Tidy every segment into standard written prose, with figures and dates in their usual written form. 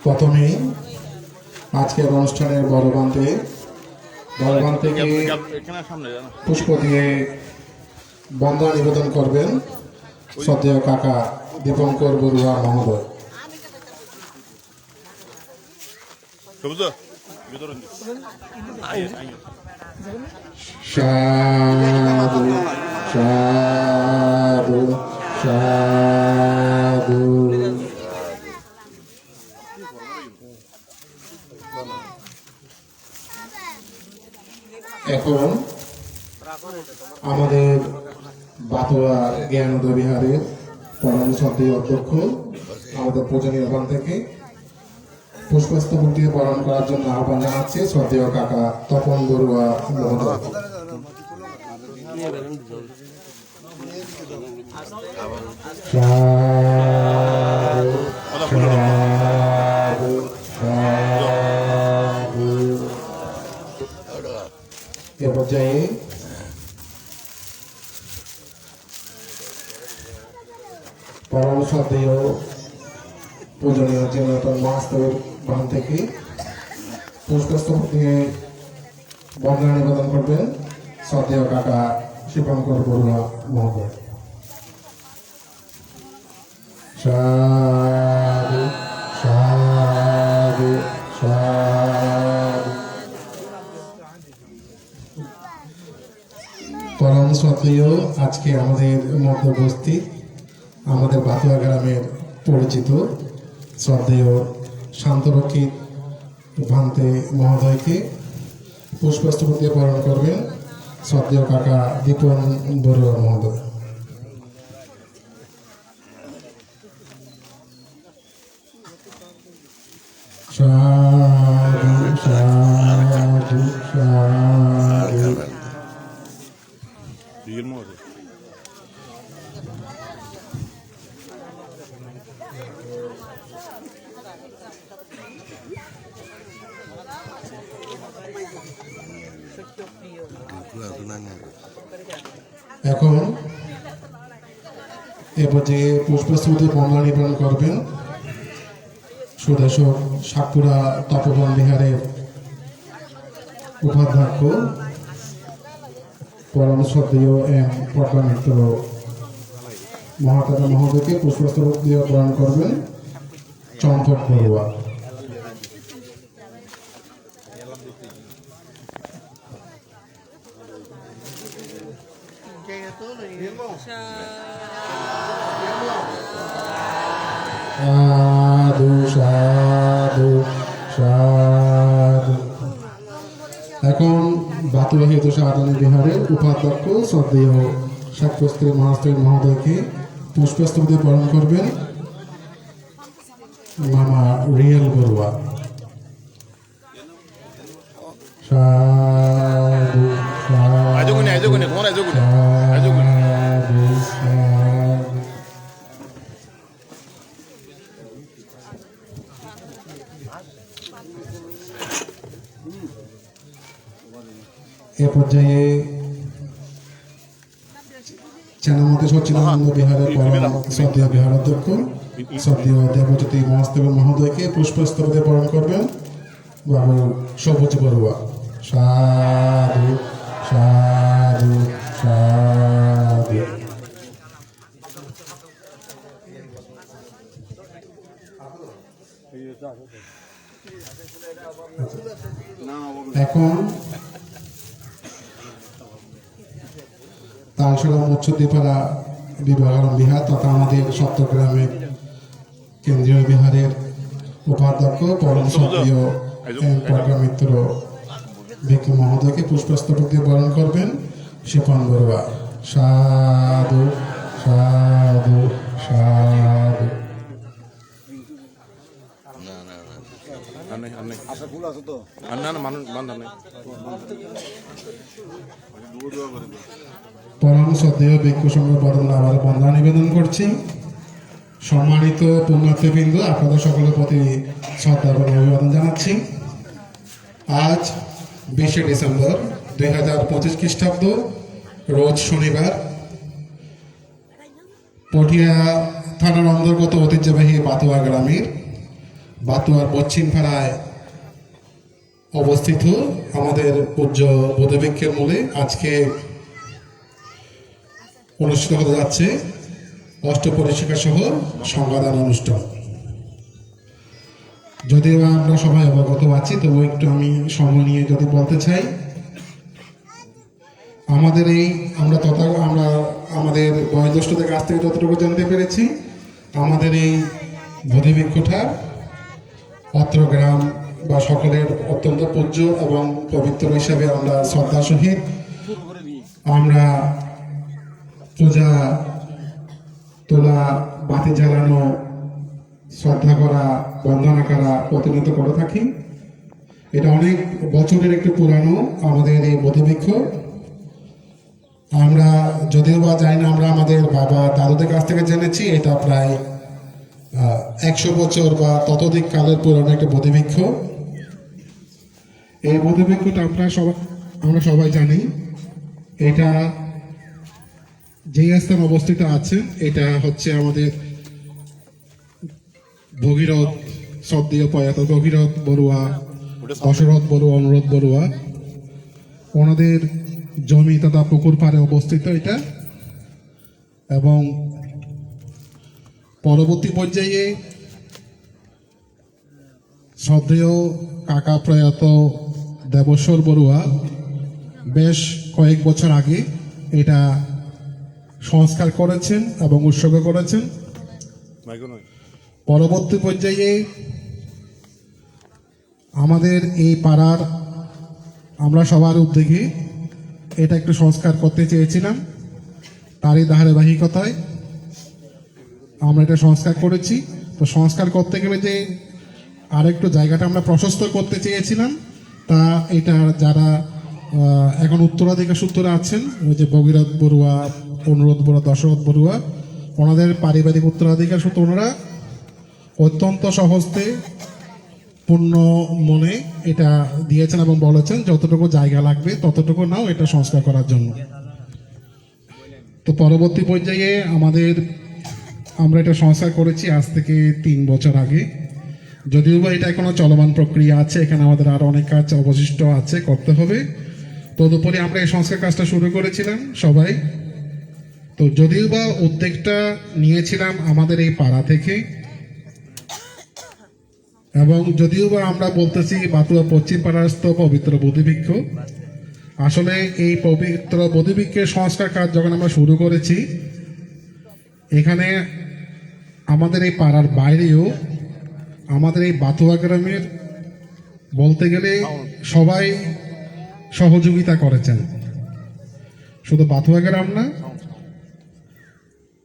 প্রথমেই আজকের অনুষ্ঠানের বড়বান থেকে পুষ্প দিয়ে বন্দনা নিবেদন করবেন শ্রদ্ধেয় কাকা দীপঙ্কর বড়ুয়া মহোদয়। সাধু সাধু সাধু। এখন আমাদের বাতোয়া জ্ঞানোদয় বিহারের পরম শ্রদ্ধেয় অধ্যক্ষ আমাদের পূজনীয় বান থেকে পুষ্পস্তবক দিয়ে বরণ করার জন্য আহ্বান জানাচ্ছে শ্রদ্ধেয় কাকা তপন বড়ুয়া মহোদয়। এ পর্যায়ে পরম শ্রদ্ধেয় পূজনীয় জেনারেটর মহাস্তর বান থেকে পুষ্পস্তবক দিয়ে বন্দনা নিবেদন করবেন শ্রদ্ধেয় কাকা দীপঙ্কর বড়ুয়া মহোদয়। সাধু সাধু সাধু। পরম শ্রদ্ধেয় আজকে আমাদের মধ্যে উপস্থিত আমাদের বাতুয়া গ্রামের পরিচিত শ্রদ্ধেয় শান্তরক্ষিত ভান্তে মহোদয়কে পুষ্পস্তবক দিয়ে বরণ করবেন শ্রদ্ধেয় কাকা দীপন বড়ুয়া মহোদয়। সাধু সাধু সাধু। এখন এ পর্যায়ে পুষ্পস্তবক বন্দনা নিবেদন করবেন সুদেশক সাতপুরা তপবন বিহারের উপাধ্যক্ষ পরম শ্রদ্ধেয় এম পটকা মিত্র মহাকাকা মহোদয়কে পুষ্পস্তবক দিয়ে বরণ করবেন চম্পক বড়ুয়া। সাধু সাধু সাধু। এখন বাতুয়া হেতু সাধনা বিহারের উপাধ্যক্ষ শ্রদ্ধেয় শাকস্ত্রী মহাস্ত্রী মহোদয়কে পুষ্পস্তবক দিয়ে বরণ করবেন মামা রিয়েল বড়ুয়া। সাধু সাধু এ পর্যায়ে চেনামতি সচ্চিদানন্দ বিহারের পরম শ্রদ্ধেয় বিহার অধ্যক্ষ শ্রদ্ধেয় দেবজ্যোতি মহাস্তব মহোদয়কে পুষ্পস্তবক দিয়ে বরণ করবেন বাবু সবুজ বড়ুয়া। সাধু সাধু সাধু। এখন তালসরা মৎস্যদ্বীপাড়া বিভাগের বিহার তথা আমাদের চট্টগ্রামের কেন্দ্রীয় বিহারের উপাধ্যক্ষ পরম শ্রদ্ধেয় পটকা মিত্র ভিক্ষু মহোদয়কে পুষ্পস্তবক দিয়ে বরণ করবেন শিপন বড়ুয়া। সাধু সাধু সাধু। পরম শ্রদ্ধেয় ভিক্ষু সংঘ বদলা আবার বন্দনা নিবেদন করছি। সম্মানিত পুণ্যার্থীবৃন্দ, আপনাদের সকলের প্রতি শ্রদ্ধা এবং অভিবাদন জানাচ্ছি। আজ 20 ডিসেম্বর 2025 খ্রিস্টাব্দ, রোজ শনিবার। পটিয়া থানার অন্তর্গত ঐতিহ্যবাহী বাতুয়া গ্রামের বাতুয়ার পশ্চিম পাড়ায় অবস্থিত আমাদের পূজ্য বোধবৃক্ষের মূলে আজকে অনুষ্ঠিত হতে যাচ্ছে অষ্টপরিশিকা সহ সংবাদান অনুষ্ঠান। যদিও আমরা সবাই অবগত আছি, তবু একটু আমি সময় নিয়ে যদি বলতে চাই, আমাদের এই আমরা আমাদের বয়োজ্যেষ্ঠদের কাছ থেকে যতটুকু জানতে পেরেছি, আমাদের এই বোধিবৃক্ষটা অত্র গ্রাম বা সকলের অত্যন্ত পূজ্য এবং পবিত্র হিসাবে আমরা শ্রদ্ধা সহিত আমরা পূজা তোলা, বাতি জ্বালানো, শ্রদ্ধা করা, বন্দনা করা প্রতিনিয়ত করে থাকি। এটা অনেক বছরের একটি পুরানো আমাদের এই বোধিবৃক্ষ। আমরা যদিও বা জানি না, আমরা আমাদের বাবা দাদুদের কাছ থেকে জেনেছি এটা প্রায় 100 বছর বা ততোধিক কালের পুরানো একটা বোধিবৃক্ষ। এই বোধিবৃক্ষটা আমরা সবাই জানি, এটা যে স্থান অবস্থিত আছে এটা হচ্ছে আমাদের ভগীরথ সদ্যীয় প্রয়াত ভগীরথ বড়ুয়া, দশরথ বড়ুয়া, অনুরোধ বড়ুয়া ওনাদের জমি তথা পুকুর পাড়ে অবস্থিত এটা। এবং পরবর্তী পর্যায়ে শ্রদ্ধেয় কাকা প্রয়াত দেবেশ্বর বড়ুয়া বেশ কয়েক বছর আগে এটা সংস্কার করেছেন এবং উৎসর্গ করেছেন। পরবর্তী পর্যায়ে আমাদের এই পাড়ার আমরা সবার উদ্যোগে এটা একটু সংস্কার করতে চেয়েছিলাম। তারই ধারাবাহিকতায় আমরা এটা সংস্কার করেছি। তো সংস্কার করতে গেলে যে আরেকটু জায়গাটা আমরা প্রশস্ত করতে চেয়েছিলাম, তা এটা যারা এখন উত্তরাধিকার সূত্রে আছেন, ওই যে ভগীরথ বড়ুয়া, অনুরোধ বড়ুয়া, দশরথ বড়ুয়া, ওনাদের পারিবারিক উত্তরাধিকার সূত্রে ওনারা অত্যন্ত সহজে পূর্ণ মনে এটা দিয়েছেন এবং বলেছেন যতটুকু জায়গা লাগবে ততটুকু নাও এটা সংস্কার করার জন্য। তো পরবর্তী পর্যায়ে আমরা এটা সংস্কার করেছি আজ থেকে 3 বছর আগে। যদিও বা এটা এখনো চলমান প্রক্রিয়া আছে, এখানে আমাদের আরো অনেক কাজ অবশিষ্ট আছে, করতে হবে। তদুপরি আমরা এই সংস্কার কাজটা শুরু করেছিলাম সবাই। তো যদিও বা উদ্যোগটা নিয়েছিলাম আমাদের এই পাড়া থেকে, এবং যদিও বা আমরা বলতেছি বাতুয়া পশ্চিম পাড়াস্থ পবিত্র বোধিবৃক্ষ, আসলে এই পবিত্র বোধিবৃক্ষের সংস্কার কাজ যখন আমরা শুরু করেছি, এখানে আমাদের এই পাড়ার বাইরেও আমাদের এই বাতুয়া গ্রামের বলতে গেলে সবাই সহযোগিতা করেছেন। শুধু বাতুয়া গ্রাম না,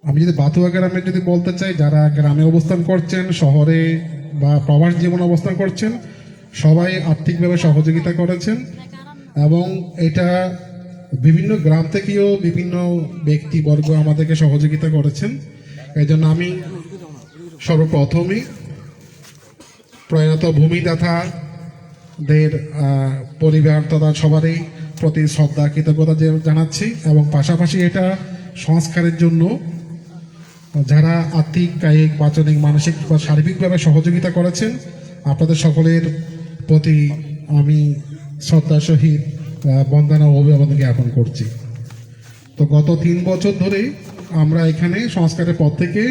আমি যদি বাতুয়া গ্রামের যদি বলতে চাই, যারা গ্রামে অবস্থান করছেন, শহরে বা প্রবাস জীবন অবস্থান করছেন, সবাই আর্থিকভাবে সহযোগিতা করেছেন। এবং এটা বিভিন্ন গ্রাম থেকেও বিভিন্ন ব্যক্তিবর্গ আমাদেরকে সহযোগিতা করেছেন। এই জন্য আমি সর্বপ্রথমই প্রয়াত ভূমিদাতাদের পরিবার তথা সবারই প্রতি শ্রদ্ধা কৃতজ্ঞতা জানাচ্ছি। এবং পাশাপাশি এটা সংস্কারের জন্য যারা আর্থিক, কায়িক, বাচনিক, মানসিক বা সার্বিকভাবে সহযোগিতা করেছেন, আপনাদের সকলের প্রতি আমি শ্রদ্ধার সহিত বন্দনা ও অভিবাদন জ্ঞাপন করছি। তো গত 3 বছর ধরে আমরা এখানে সংস্কারের পর থেকে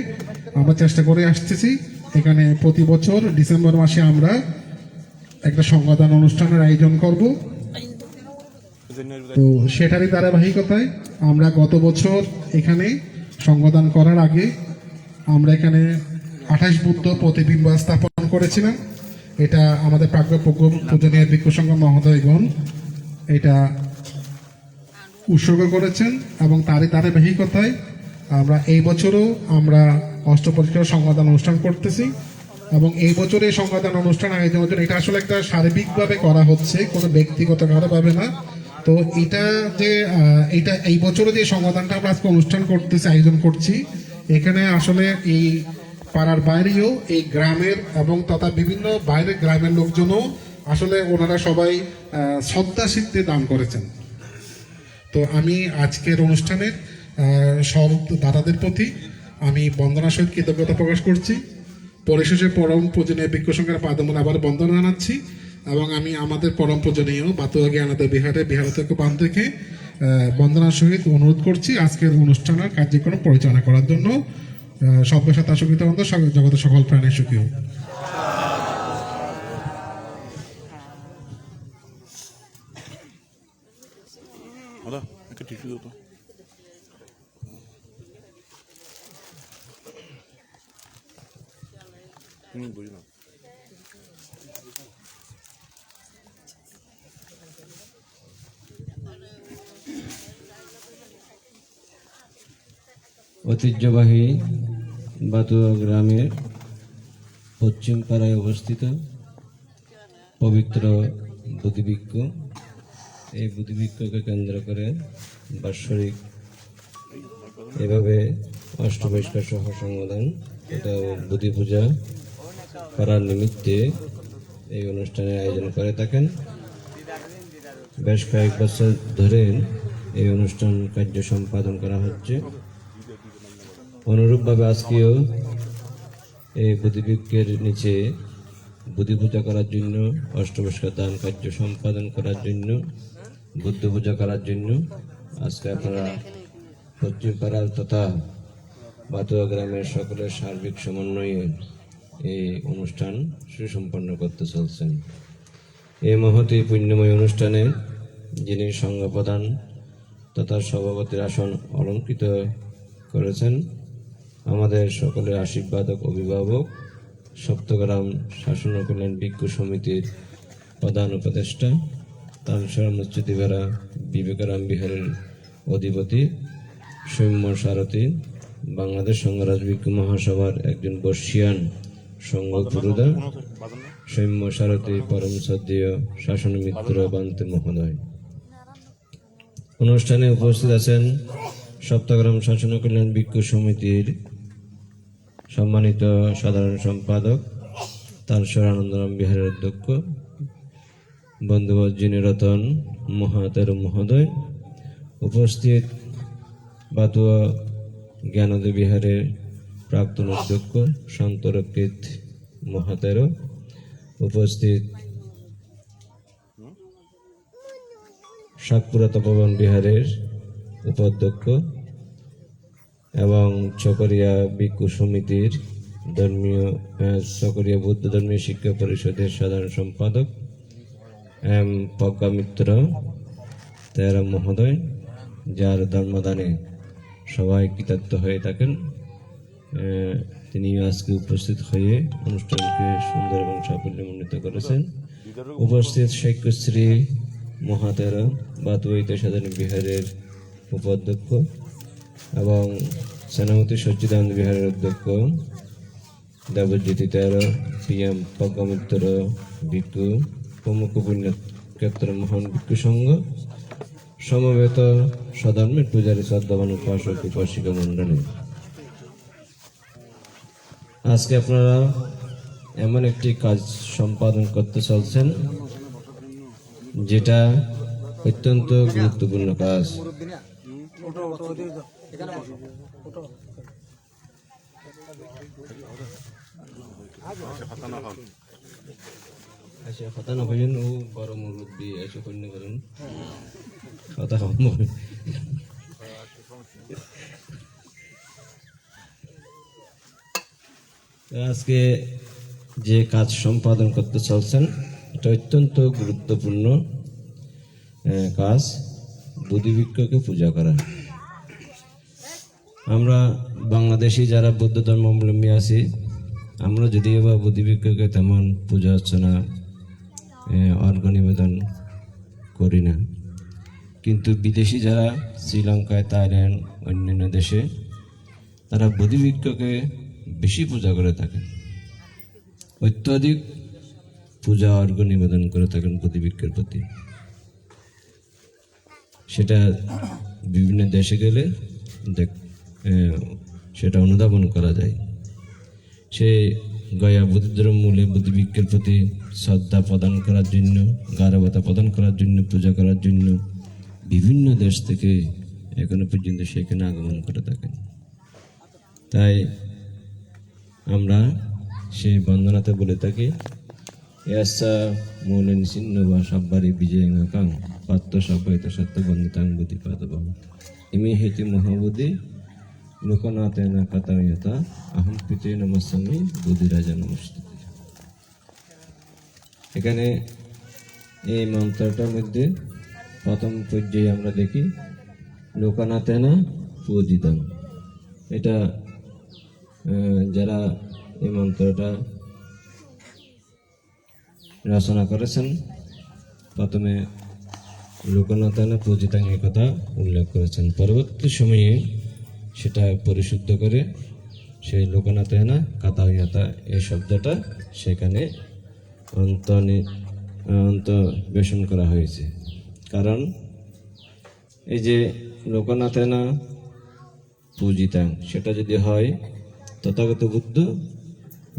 আমরা চেষ্টা করে আসতেছি। এখানে প্রতি বছর ডিসেম্বর মাসে আমরা একটা সংবাদদান অনুষ্ঠানের আয়োজন করব। তো সেটারই ধারাবাহিকতায় আমরা গত বছর এখানে সংবাদদান করার আগে আমরা এখানে 28 বুদ্ধ প্রতিবিম্ব স্থাপন করেছিলাম। এটা আমাদের প্রাজ্ঞ পূজনীয় ভিক্ষু সংঘ মহোদয়গণ এটা উৎসর্গ করেছেন। এবং তারই ধারাবাহিকতায় আমরা এই বছরও আমরা অষ্টপরিশিকা সংবাদদান অনুষ্ঠান করতেছি। এবং এই বছর এই সংবাদদান অনুষ্ঠান আয়োজনের জন্য এটা আসলে একটা সার্বিকভাবে করা হচ্ছে, কোনো ব্যক্তিগত কারোভাবে না। তো এটা এই বছরে যে সংবাদদানটা আমরা আজকে অনুষ্ঠান করতেছি, আয়োজন করছি, এখানে আসলে এই পাড়ার বাইরেও এই গ্রামের এবং তথা বিভিন্ন বাইরের গ্রামের লোকজনও আসলে ওনারা সবাই শ্রদ্ধা সিদ্ধি দান করেছেন। তো আমি আজকের অনুষ্ঠানের সব দাদাদের প্রতি আমি বন্দনার সহিত কৃতজ্ঞতা প্রকাশ করছি। পরিশেষে পরম পূজনীয় ভিক্ষু সংঘের পাদমূলে আবার বন্দনা জানাচ্ছি এবং আমি আমাদের পরম পূজনীয় বাতুয়া জ্ঞানোদয় বিহারাধ্যক্ষ বান থেকে বন্দনার সহিত অনুরোধ করছি আজকের অনুষ্ঠানের কার্যক্রম পরিচালনা করার জন্য। সর্বসাত আশঙ্কিত জগতের সকল প্রাণী সুখী হোক। একটা টিস্যু দাও তো। বুঝলাম। ঐতিহ্যবাহী বাতুয়া গ্রামের পশ্চিম পাড়ায় অবস্থিত পবিত্র বুদ্ধিবৃক্ষ, এই বুদ্ধিবৃক্ষকে কেন্দ্র করে বাৎসরিক এভাবে অষ্টবৈষ্ণব সহ সংবোধন এটা বুদ্ধি পূজা করার নিমিত্তে এই অনুষ্ঠানের আয়োজন করে থাকেন। বেশ কয়েক বছর ধরে এই অনুষ্ঠান কার্য সম্পাদন করা হচ্ছে। অনুরূপভাবে আজকেও এই বুদ্ধিবৃক্ষের নিচে বুদ্ধি পূজা করার জন্য, অষ্টবৈষ্ণব দান কার্য সম্পাদন করার জন্য, বুদ্ধ পূজা করার জন্য আজকে আপনারা পশ্চিম পাড়ার তথা বাতুয়া গ্রামের সকলের সার্বিক সমন্বয়ে এই অনুষ্ঠান সুসম্পন্ন করতে চলছেন। এই মহতী পুণ্যময় অনুষ্ঠানে যিনি সংঘ প্রধান তথা সভাপতির আসন অলঙ্কৃত করেছেন, আমাদের সকলের আশীর্বাদক অভিভাবক, সপ্তগ্রাম শাসন ও কল্যাণ ভিক্ষু সমিতির প্রধান উপদেষ্টা, তালসরা মসজিদিবেড়া বিবেকারাম বিহারের অধিপতি, সৌম্য সারথী, বাংলাদেশ সংঘরাজ ভিক্ষু মহাসভার একজন বর্ষিয়ান সংঘ পুরোদা, সৌম্য সারথী, পরম শ্রদ্ধেয় শাসন মিত্র বান্তে মহোদয়। অনুষ্ঠানে উপস্থিত আছেন সপ্তগ্রাম শাসন ও কল্যাণ ভিক্ষু সমিতির সম্মানিত সাধারণ সম্পাদক, তালসরা আনন্দরাম বিহারের অধ্যক্ষ বন্ধুবজ্জিনী রতন মহাতের মহোদয়, উপস্থিত বাতুয়া জ্ঞানোদয় বিহারের প্রাক্তন অধ্যক্ষ শান্তরক্ষিত মহাতের, উপস্থিত সাতপুরা তপবন বিহারের উপাধ্যক্ষ এবং চকরিয়া ভিক্ষু সমিতির চকরিয়া বৌদ্ধ ধর্মীয় শিক্ষা পরিষদের সাধারণ সম্পাদক এম প্রজ্ঞা মিত্র তেরা মহোদয়, যার ধর্মদানে সবাই কৃতার্থ হয়ে থাকেন। তিনি আজকে উপস্থিত হয়ে অনুষ্ঠানকে সুন্দর এবং সাফল্যমণ্ডিত করেছেন। উপস্থিত শৈক্যশ্রী মহাতেরা বাতুয়া সাধারণ বিহারের উপাধ্যক্ষ এবং সেনাপতি সচ্চিদানন্দ বিহারের অধ্যক্ষ দেবজ্যোতি তেরো, PM প্রজ্ঞা মিত্র ভিক্ষু প্রমুখ পুণ্যক্ষেত্র মহান ভিক্ষু সংঘ, সমবেত সধর্মের পূজারী শ্রদ্ধাবান উপাসক উপাসিকা মণ্ডলী, আজকে আপনারা এমন একটি কাজ সম্পাদন করতে চলছেন যেটা অত্যন্ত গুরুত্বপূর্ণ কাজ। কথা না ভাইয়েন ও বড় মুরব্বী এসে কন্য করেন কথা আজকে যে কাজ সম্পাদন করতে চলছেন এটা অত্যন্ত গুরুত্বপূর্ণ কাজ, বুদ্ধিবৃক্ষকে পূজা করা। আমরা বাংলাদেশি যারা বৌদ্ধ ধর্মাবলম্বী আছি, আমরা যদিও বা বুদ্ধিবৃক্ষকে তেমন পূজা অর্চনা অর্ঘ নিবেদন করি না, কিন্তু বিদেশি যারা শ্রীলঙ্কায়, থাইল্যান্ড, অন্যান্য দেশে তারা বুদ্ধিবৃক্ষকে বেশি পূজা করে থাকেন, অত্যধিক পূজা অর্ঘ নিবেদন করে থাকেন বুদ্ধিবৃক্ষের প্রতি। সেটা বিভিন্ন দেশে গেলে সেটা অনুধাবন করা যায়। সে গয়া বুদ্ধিধর্ম মূলে বুদ্ধিবৃক্ষের প্রতি শ্রদ্ধা প্রদান করার জন্য, গারবতা প্রদান করার জন্য, পূজা করার জন্য বিভিন্ন দেশ থেকে এখনো পর্যন্ত সেখানে আগমন করে থাকেন। তাই আমরা সেই বন্দনাতে বলে থাকি ইয়াসা মৌলেন সিন্ন বা সাব্বারি বিজয় কাং পাত্র সাব্বাহিত সত্য বন্দিতাং বুদ্ধি পাদবাম ইমি হেতি মহাবুদ্ধি লোকনাথেনা কাতায়তা আহম পিতে নমস্বামী বুদ্ধিরাজা নমস্তুতে। এখানে এই মন্ত্রটার মধ্যে প্রথম পর্যায়ে আমরা দেখি লোকনাথেনা পূজিতাম। এটা যারা এই মন্ত্রটা রচনা করেছেন প্রথমে লোকনাথেনা পূজিতাং এই কথা উল্লেখ করেছেন, পরবর্তী সময়ে সেটা পরিশুদ্ধ করে সেই লোকনাথেনা কাতায়তা এই শব্দটা সেখানে অন্তর্বেশন করা হয়েছে। কারণ এই যে লোকনাথেনা পূজিতাং সেটা যদি হয় তথাগত বুদ্ধ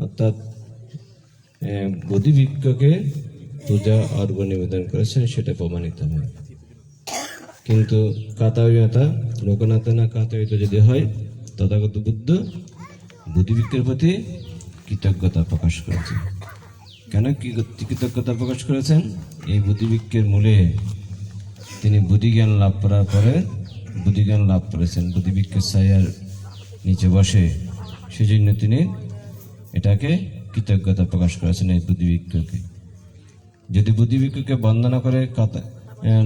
অর্থাৎ বোধিবৃক্ষকে পূজা অর্ঘ্য নিবেদন করেছেন সেটা প্রমাণিত হয়। কিন্তু কাতায়তা লোকনাথেনা কাতায়িত যদি হয় তথাগত বুদ্ধ বোধিবৃক্ষের প্রতি কৃতজ্ঞতা প্রকাশ করেছেন। কেন কৃতজ্ঞতা প্রকাশ করেছেন? এই বুদ্ধিবৃক্ষের মূলে তিনি বুদ্ধিজ্ঞান লাভ করার পরে বুদ্ধিজ্ঞান লাভ করেছেন, বুদ্ধিবৃক্ষের ছায়ার নিচে বসে, সেজন্য তিনি এটাকে কৃতজ্ঞতা প্রকাশ করেছেন এই বুদ্ধিবৃক্ষকে। যদি বুদ্ধিবৃক্ষকে বন্দনা করে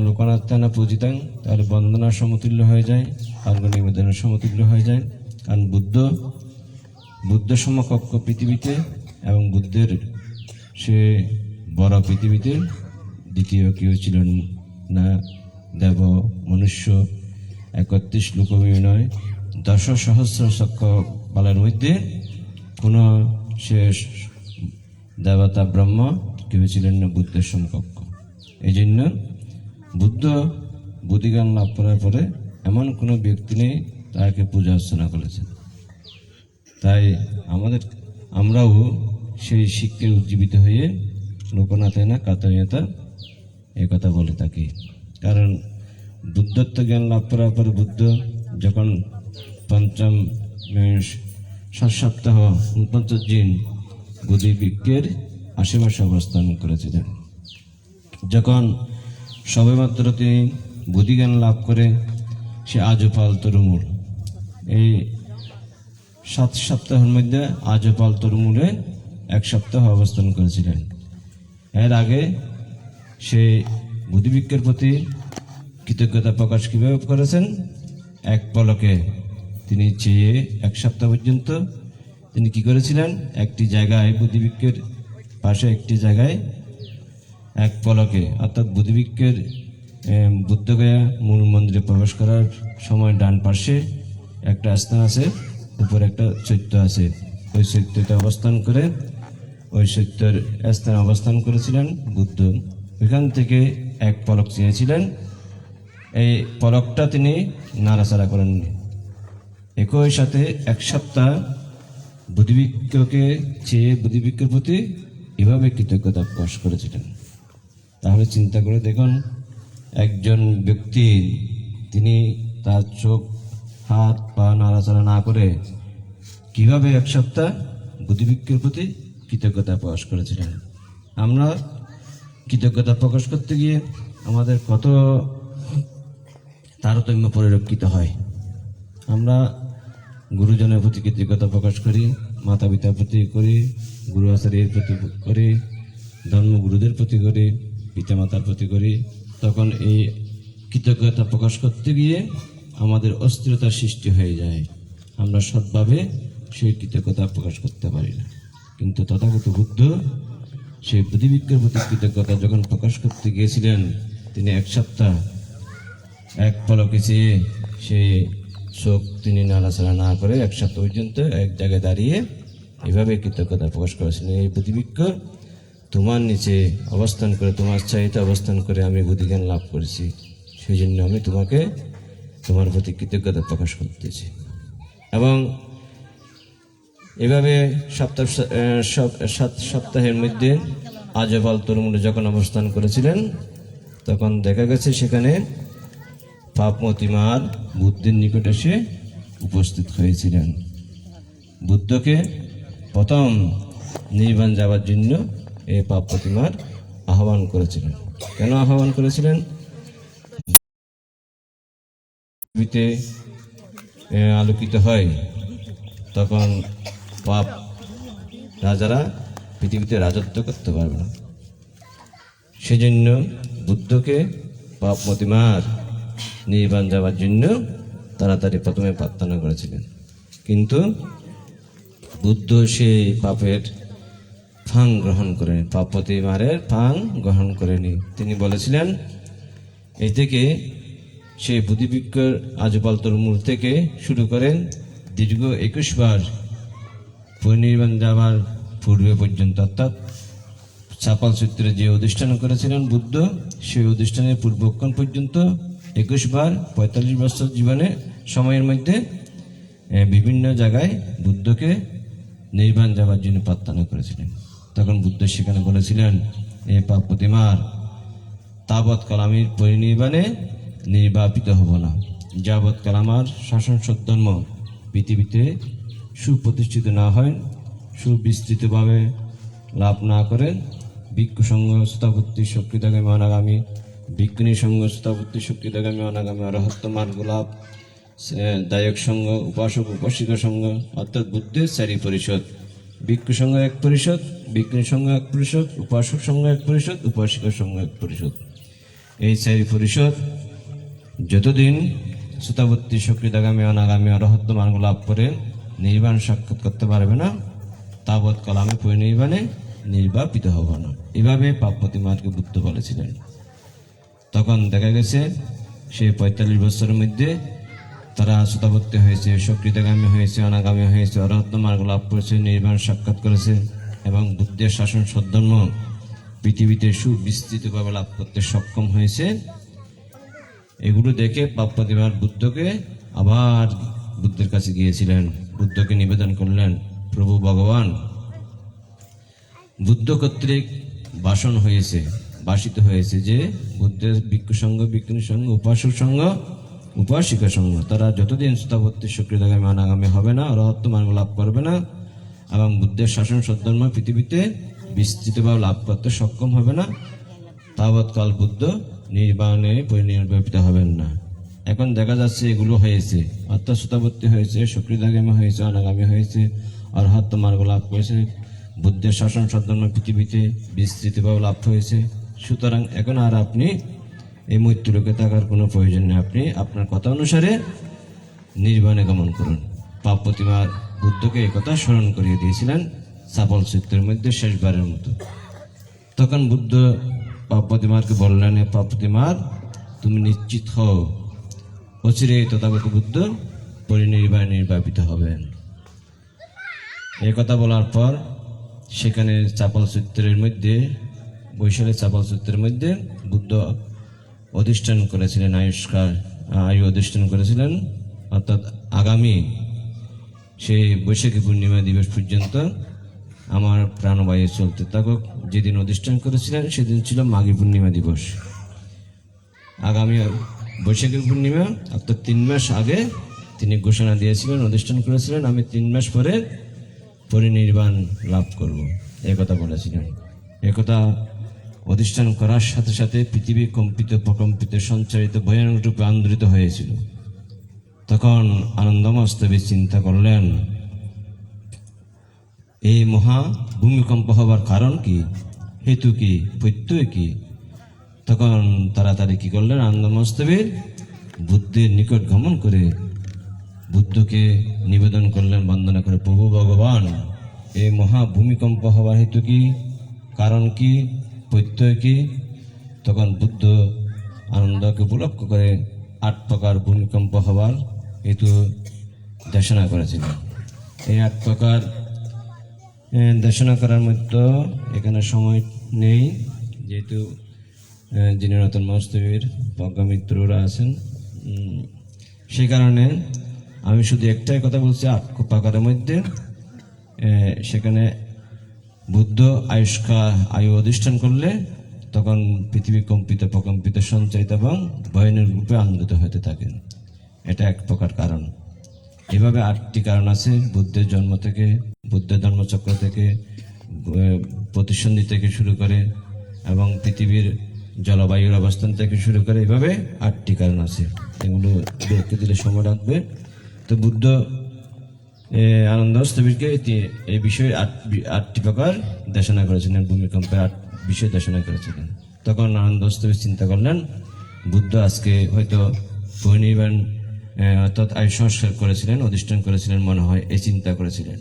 লোকনাথেনা পূজিতাং তাহলে বন্দনার সমতুল্য হয়ে যায়, অর্ঘ্য নিবেদনের সমতুল্য হয়ে যায়। কারণ বুদ্ধ সমকক্ষ পৃথিবীতে এবং বুদ্ধের সে বড় পৃথিবীতে দ্বিতীয় কেউ ছিলেন না। দেব মনুষ্য 31 লোকময় নয়, 10 সহস্র চক্র বালের মধ্যে কোনো শেষ দেবতা ব্রহ্ম কেউ ছিলেন না বুদ্ধের সমকক্ষ। এই জন্য বুদ্ধ বুদ্ধিজ্ঞান লাভ করার পরে এমন কোনো ব্যক্তি নেই তাকে পূজা অর্চনা করেছেন। তাই আমরাও সেই শিক্ষে উজ্জীবিত হয়ে লোকনাথেনা কাতায়তা এই কথা বলে থাকি। কারণ বুদ্ধত্ব জ্ঞান লাভ করার পর বুদ্ধ যখন পঞ্চম 7 সপ্তাহ 49 দিন বুদ্ধিবৃক্ষের আশেপাশে অবস্থান করেছিলেন। যখন সবেমাত্র তিনি বুদ্ধিজ্ঞান লাভ করে সে আজপাল তরুমূল, এই 7 সপ্তাহের মধ্যে আজপাল তরুমূলে 1 সপ্তাহ অবস্থান করেছিলেন। এর আগে সে বুদ্ধিবৃক্ষের প্রতি কৃতজ্ঞতা প্রকাশ কিভাবে করেছেন? এক পলকে তিনি চেয়ে 1 সপ্তাহ পর্যন্ত তিনি কি করেছিলেন? একটি জায়গায় বুদ্ধিবৃক্ষের পাশে একটি জায়গায় এক পলকে, অর্থাৎ বুদ্ধিবৃক্ষের বুদ্ধগয়া মূল মন্দিরে প্রবেশ করার সময় ডান পাশে একটা স্থান আছে, উপরে একটা চৈত্য আছে, ওই চৈত্যতে অবস্থান করে ওই চৈত্যের স্থানে অবস্থান করেছিলেন বুদ্ধ। ওইখান থেকে এক পলক চেয়েছিলেন, এই পলকটা তিনি নাড়াচাড়া করেননি। একই সাথে 1 সপ্তাহ বুদ্ধিবৃক্ষকে চেয়ে বুদ্ধিবৃক্ষের প্রতি এভাবে কৃতজ্ঞতা প্রকাশ করেছিলেন। তাহলে চিন্তা করে দেখুন, একজন ব্যক্তি তিনি তার চোখ হাত পা নাড়াচাড়া না করে কিভাবে 1 সপ্তাহ বুদ্ধিবৃক্ষের প্রতি কৃতজ্ঞতা প্রকাশ করেছিলেন। আমরা কৃতজ্ঞতা প্রকাশ করতে গিয়ে আমাদের কত তারতম্য পরিলক্ষিত হয়। আমরা গুরুজনের প্রতি কৃতজ্ঞতা প্রকাশ করি, মাতা পিতার প্রতি করি, গুরু আচার্যের প্রতি করি, ধর্মগুরুদের প্রতি করি, পিতামাতার প্রতি করি। তখন এই কৃতজ্ঞতা প্রকাশ করতে গিয়ে আমাদের অস্থিরতার সৃষ্টি হয়ে যায়, আমরা সৎভাবে সেই কৃতজ্ঞতা প্রকাশ করতে পারি না। কিন্তু তথাগত বুদ্ধ সেই বুদ্ধিবৃক্ষের প্রতি কৃতজ্ঞতা যখন প্রকাশ করতে গিয়েছিলেন, তিনি 1 সপ্তাহ এক পলকে চেয়ে সেই চোখ তিনি নাড়াচাড়া না করে 1 সপ্তাহ পর্যন্ত এক জায়গায় দাঁড়িয়ে এভাবে কৃতজ্ঞতা প্রকাশ করেছিলেন, এই বুদ্ধিবৃক্ষ তোমার নিচে অবস্থান করে, তোমার চাহিদা অবস্থান করে আমি বুদ্ধিজ্ঞান লাভ করেছি, সেই জন্য আমি তোমাকে তোমার প্রতি কৃতজ্ঞতা প্রকাশ করতেছি। এবং এভাবে 7 সপ্তাহের মধ্যে আজপাল তরুমূলে যখন অবস্থান করেছিলেন, তখন দেখা গেছে সেখানে পাপমতি মার বুদ্ধের নিকট এসে উপস্থিত হয়েছিলেন। বুদ্ধকে প্রথম নির্বাণ যাওয়ার জন্য এই পাপ প্রতিমার আহ্বান করেছিলেন। কেন আহ্বান করেছিলেন? পৃথিবীতে আলোকিত হয়, তখন পাপ রাজারা পৃথিবীতে রাজত্ব করতে পারবে না। সেজন্য বুদ্ধকে পাপ প্রতিমার নির্বাণ যাওয়ার জন্য তাড়াতাড়ি প্রথমে প্রার্থনা করেছিলেন। কিন্তু বুদ্ধ সেই পাপের ফাং গ্রহণ করেনি, পাপ প্রতিমারের ফাং গ্রহণ করেনি। তিনি বলেছিলেন, এই থেকে সেই বুদ্ধিবিজ্ঞর আজুপালতর মূল থেকে শুরু করেন দীর্ঘ 21 বার পরিনির্বাণ যাওয়ার পূর্বে পর্যন্ত, অর্থাৎ চাপাল সূত্রে যে অধিষ্ঠান করেছিলেন বুদ্ধ, সেই অধিষ্ঠানের পূর্বক্ষণ পর্যন্ত 21 বার 45 বছর জীবনে সময়ের মধ্যে বিভিন্ন জায়গায় বুদ্ধকে নির্বাণ যাওয়ার জন্য প্রার্থনা করেছিলেন। তখন বুদ্ধ সেখানে বলেছিলেন, এ পাপ প্রতিমার তাবৎকাল আমি পরিনির্বাণে নির্বাপিত হব না, যাবৎকাল আমার শাসন সদ্ধর্ম পৃথিবীতে সুপ্রতিষ্ঠিত না হয়, সুবিস্তৃতভাবে লাভ না করেন, ভিক্ষু সঙ্গ স্থাপত্য শক্তিদাগামী অনাগামী, ভিক্ষুণী সঙ্গ স্থাপত্য শক্তিদাগামী অনাগামী অরহত্ত মার্গ লাভ, দায়ক সঙ্গ, উপাসক উপাসিকা সঙ্গ, অর্থাৎ বুদ্ধের 4 পরিষদ। ভিক্ষু সঙ্গ 1 পরিষদ, ভিক্ষুণী সঙ্গ 1 পরিষদ, উপাসক সঙ্গ 1 পরিষদ, উপাসিকা সঙ্গ 1 পরিষদ। এই 4 পরিষদ যতদিন শ্রোতাবর্তী শক্তিদাগামী অনাগামী অরহত্ত মার্গ লাভ করে নির্বাণ সাক্ষাৎ করতে পারবে না, তাবৎকাল আমি পরিনির্বাণে নির্বাপিত হব না। এভাবে পাপ প্রতিমাকে বুদ্ধ বলেছিলেন। তখন দেখা গেছে সেই 45 বছরের মধ্যে তারা শ্রোতাবর্তী হয়েছে, শক্তিদাগামী হয়েছে, অনাগামী হয়েছে, অরহত্ত মার্গ লাভ করেছে, নির্বাণ সাক্ষাৎ করেছে এবং বুদ্ধের শাসন সদ্ধর্ম পৃথিবীতে সুবিস্তৃতভাবে লাভ করতে সক্ষম হয়েছে। এগুলো দেখে পাপ প্রতিমার বুদ্ধকে আবার বুদ্ধের কাছে গিয়েছিলেন, বুদ্ধকে নিবেদন করলেন, প্রভু ভগবান, বুদ্ধ কর্তৃক ভাষণ হয়েছে, ভাষিত হয়েছে যে বুদ্ধের ভিক্ষু সঙ্গ, ভিক্ষুণী সঙ্গ, উপাসক সঙ্গ, উপাসিকা সঙ্গ, তারা যতদিন শ্রোতাবর্তী শক্তিদাগামী অনাগামী হবে না, অরহত্ত মার্গ লাভ করবে না এবং বুদ্ধের শাসন সদ্ধর্ম পৃথিবীতে বিস্তৃতভাবে লাভ করতে সক্ষম হবে না, তাবৎকাল বুদ্ধ নির্বাণে পরিনির্বাপিত হবেন না। এখন দেখা যাচ্ছে এগুলো হয়েছে, অর্থাৎ শ্রোতাবর্তী হয়েছে, শক্তিদাগামী হয়েছে, অনাগামী হয়েছে, অরহত্ত মার্গ লাভ করেছে, বুদ্ধের শাসন সদ্ধর্ম পৃথিবীতে বিস্তৃতভাবে লাভ হয়েছে। সুতরাং এখন আর আপনি এই মৃত্যুলোকে থাকার কোনো প্রয়োজন নেই, আপনি আপনার কথা অনুসারে নির্বাণে গমন করুন। পাপ প্রতিমার বুদ্ধকে এই কথা স্মরণ করিয়ে দিয়েছিলেন চাপল সূত্রের মধ্যে শেষবারের মতো। তখন বুদ্ধ পাপ প্রতিমারকে বললেন, পাপ প্রতিমার তুমি নিশ্চিত হও, অচিরে তথাগত বুদ্ধ পরিনির্বাণে নির্বাপিত হবেন। এই কথা বলার পর সেখানে চাপল সূত্রের মধ্যে, বৈশালী চাপল সূত্রের মধ্যে বুদ্ধ অধিষ্ঠান করেছিলেন, আয়ু অধিষ্ঠান করেছিলেন, অর্থাৎ আগামী সেই বৈশাখী পূর্ণিমা দিবস পর্যন্ত আমার প্রাণবায়ু চলতে থাকুক। যেদিন অধিষ্ঠান করেছিলেন সেদিন ছিল মাঘী পূর্ণিমা দিবস। আগামী বৈশাখী পূর্ণিমা অর্থাৎ 3 মাস আগে তিনি ঘোষণা দিয়েছিলেন, অধিষ্ঠান করেছিলেন, আমি 3 মাস পরে পরিনির্বাণ লাভ করব, এই কথা বলেছিলেন। একথা অধিষ্ঠান করার সাথে সাথে পৃথিবী কম্পিত প্রকম্পিত সঞ্চারিত ভয়ানক রূপে আন্দোলিত হয়েছিল। তখন আনন্দমস্তবে চিন্তা করলেন, এই মহা ভূমিকম্প হবার কারণ কি, হেতু কি, প্রত্যয় কি? তখন তাড়াতাড়ি কি করলেন, আনন্দমস্তবের বুদ্ধের নিকট গমন করে বুদ্ধকে নিবেদন করলেন, বন্দনা করে, প্রভু ভগবান, এই মহা ভূমিকম্প হওয়ার হেতু কি, কারণ কি, প্রত্যয় কি? তখন বুদ্ধ আনন্দকে উপলক্ষ করে 8 প্রকার ভূমিকম্প হওয়ার হেতু দেশনা করেছিলেন। এই 8 প্রকার দেশনা করার মধ্যে এখানে সময় নেই, যেহেতু যিনি নতুন মস্তবীর প্রজ্ঞামিত্ররা আছেন, সেই কারণে আমি শুধু একটাই কথা বলছি। 8 প্রকারের মধ্যে সেখানে বুদ্ধ আয়ু অধিষ্ঠান করলে তখন পৃথিবী কম্পিত প্রকম্পিত সঞ্চারিত এবং ভয়ানক রূপে আন্দোলিত হতে থাকেন, এটা 1 প্রকার কারণ। এভাবে 8টি কারণ আছে বুদ্ধের জন্ম থেকে, বুদ্ধের ধর্মচক্র থেকে, প্রতিসন্ধি থেকে শুরু করে এবং পৃথিবীর জলবায়ুর অবস্থান থেকে শুরু করে, এভাবে 8টি কারণ আছে। এগুলো দেখতে দিলে সময় লাগবে। তো বুদ্ধ আনন্দ স্থবিরকে এই বিষয়ে 8টি প্রকার দেশনা করেছিলেন, ভূমিকম্পের 8 বিষয় দেশনা করেছিলেন। তখন আনন্দ স্থবির চিন্তা করলেন বুদ্ধ আজকে হয়তো পরিনির্বাণ অর্থাৎ আয়ু সংস্কার করেছিলেন, অধিষ্ঠান করেছিলেন মনে হয়, এই চিন্তা করেছিলেন।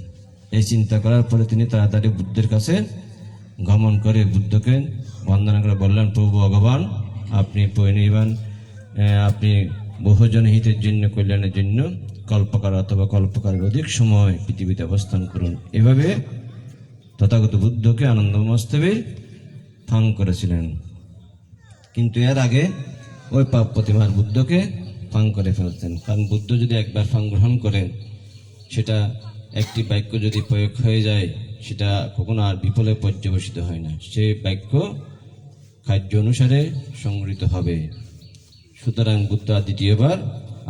এই চিন্তা করার পরে তিনি তাড়াতাড়ি বুদ্ধের কাছে গমন করে বুদ্ধকে বন্দনা করে বললেন, প্রভু ভগবান, আপনি পরিনির্বাণ, আপনি বহুজন হিতের জন্য, কল্যাণের জন্য কল্পকার অথবা কল্পকারের অধিক সময় পৃথিবীতে অবস্থান করুন। এভাবে তথাগত বুদ্ধকে আনন্দ স্থবির ফাং করেছিলেন। কিন্তু এর আগে ওই পাপ প্রতিমার বুদ্ধকে ফাং করে ফেলতেন। কারণ বুদ্ধ যদি একবার ফাং গ্রহণ করেন, সেটা একটি বাক্য যদি প্রয়োগ হয়ে যায়, সেটা কখনো আর বিফলে পর্যবসিত হয় না। সেই বাক্য কার্য অনুসারে সংগৃহীত হবে। সুতরাং বুদ্ধ আর দ্বিতীয়বার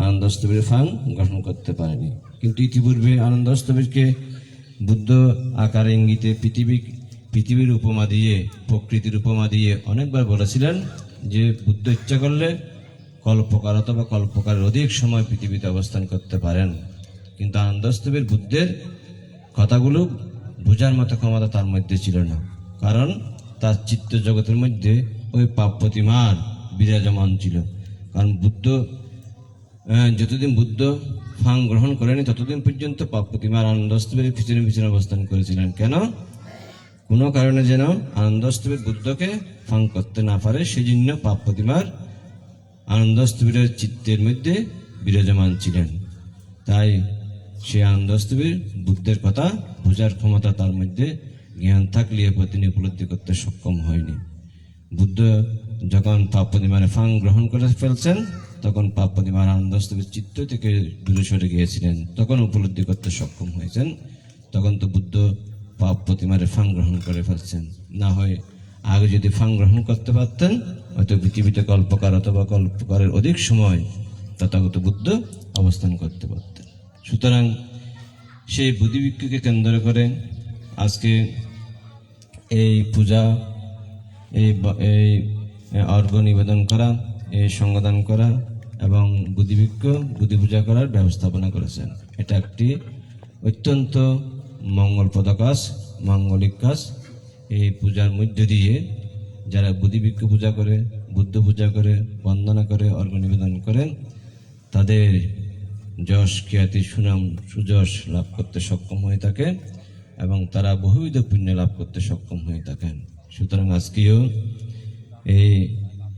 আনন্দ স্থবির ফাং গ্রহণ করতে পারেনি। কিন্তু ইতিপূর্বে আনন্দ স্থবিরকে বুদ্ধ আকার ইঙ্গিতে পৃথিবীর উপমা দিয়ে, প্রকৃতির উপমা দিয়ে অনেকবার বলেছিলেন যে বুদ্ধ ইচ্ছা করলে কল্পকার অথবা কল্পকারের অধিক সময় পৃথিবীতে অবস্থান করতে পারেন। কিন্তু আনন্দ স্থবির বুদ্ধের কথাগুলো বোঝার মতো ক্ষমতা তার মধ্যে ছিল না, কারণ তার চিত্ত জগতের মধ্যে ওই পাপ প্রতিমার বিরাজমান ছিল। কারণ বুদ্ধ যতদিন বুদ্ধ ফাং গ্রহণ করেনি ততদিন পর্যন্ত পাপ প্রতিমার আনন্দ স্থবিরের পিছনে পিছনে অবস্থান করেছিলেন। কেন? কোনো কারণে যেন আনন্দ স্থবির বুদ্ধকে ফাং করতে না পারে, সেই জন্য পাপ প্রতিমার আনন্দ স্থবিরের চিত্তের মধ্যে বিরাজমান ছিলেন। তাই সে আনন্দ স্থবির বুদ্ধের কথা বোঝার ক্ষমতা তার মধ্যে জ্ঞান থাকলেও তিনি উপলব্ধি করতে সক্ষম হয়নি। বুদ্ধ যখন পাপ প্রতিমার ফাং গ্রহণ করে ফেলছেন, তখন পাপ প্রতিমার আনন্দ স্থবির চিত্ত থেকে দূরে সরে গিয়েছিলেন, তখন উপলব্ধি করতে সক্ষম হয়েছেন। তখন তো বুদ্ধ পাপ প্রতিমারে ফাং গ্রহণ করে ফেলছেন। না হয় আগে যদি ফাং গ্রহণ করতে পারতেন, হয়তো পৃথিবীতে কল্পকার অথবা কল্পকারের অধিক সময় তথাগত বুদ্ধ অবস্থান করতে পারতেন। সুতরাং সেই বুদ্ধিবৃক্ষকে কেন্দ্র করে আজকে এই পূজা, এই অর্ঘ্য নিবেদন করা, এই সঙ্গদান করা এবং বুদ্ধি পূজা করার ব্যবস্থাপনা করেছেন। এটা একটি অত্যন্ত মঙ্গলপ্রদ কাজ, মাঙ্গলিক কাজ। এই পূজার মধ্য দিয়ে যারা বুদ্ধিবৃক্ষ পূজা করে, বুদ্ধ পূজা করে, বন্দনা করে, অর্ঘ্য নিবেদন করেন, তাদের যশ, খ্যাতি, সুনাম, সুযশ লাভ করতে সক্ষম হয়ে থাকে এবং তারা বহুবিধ পুণ্য লাভ করতে সক্ষম হয়ে থাকেন। সুতরাং আজকেও এই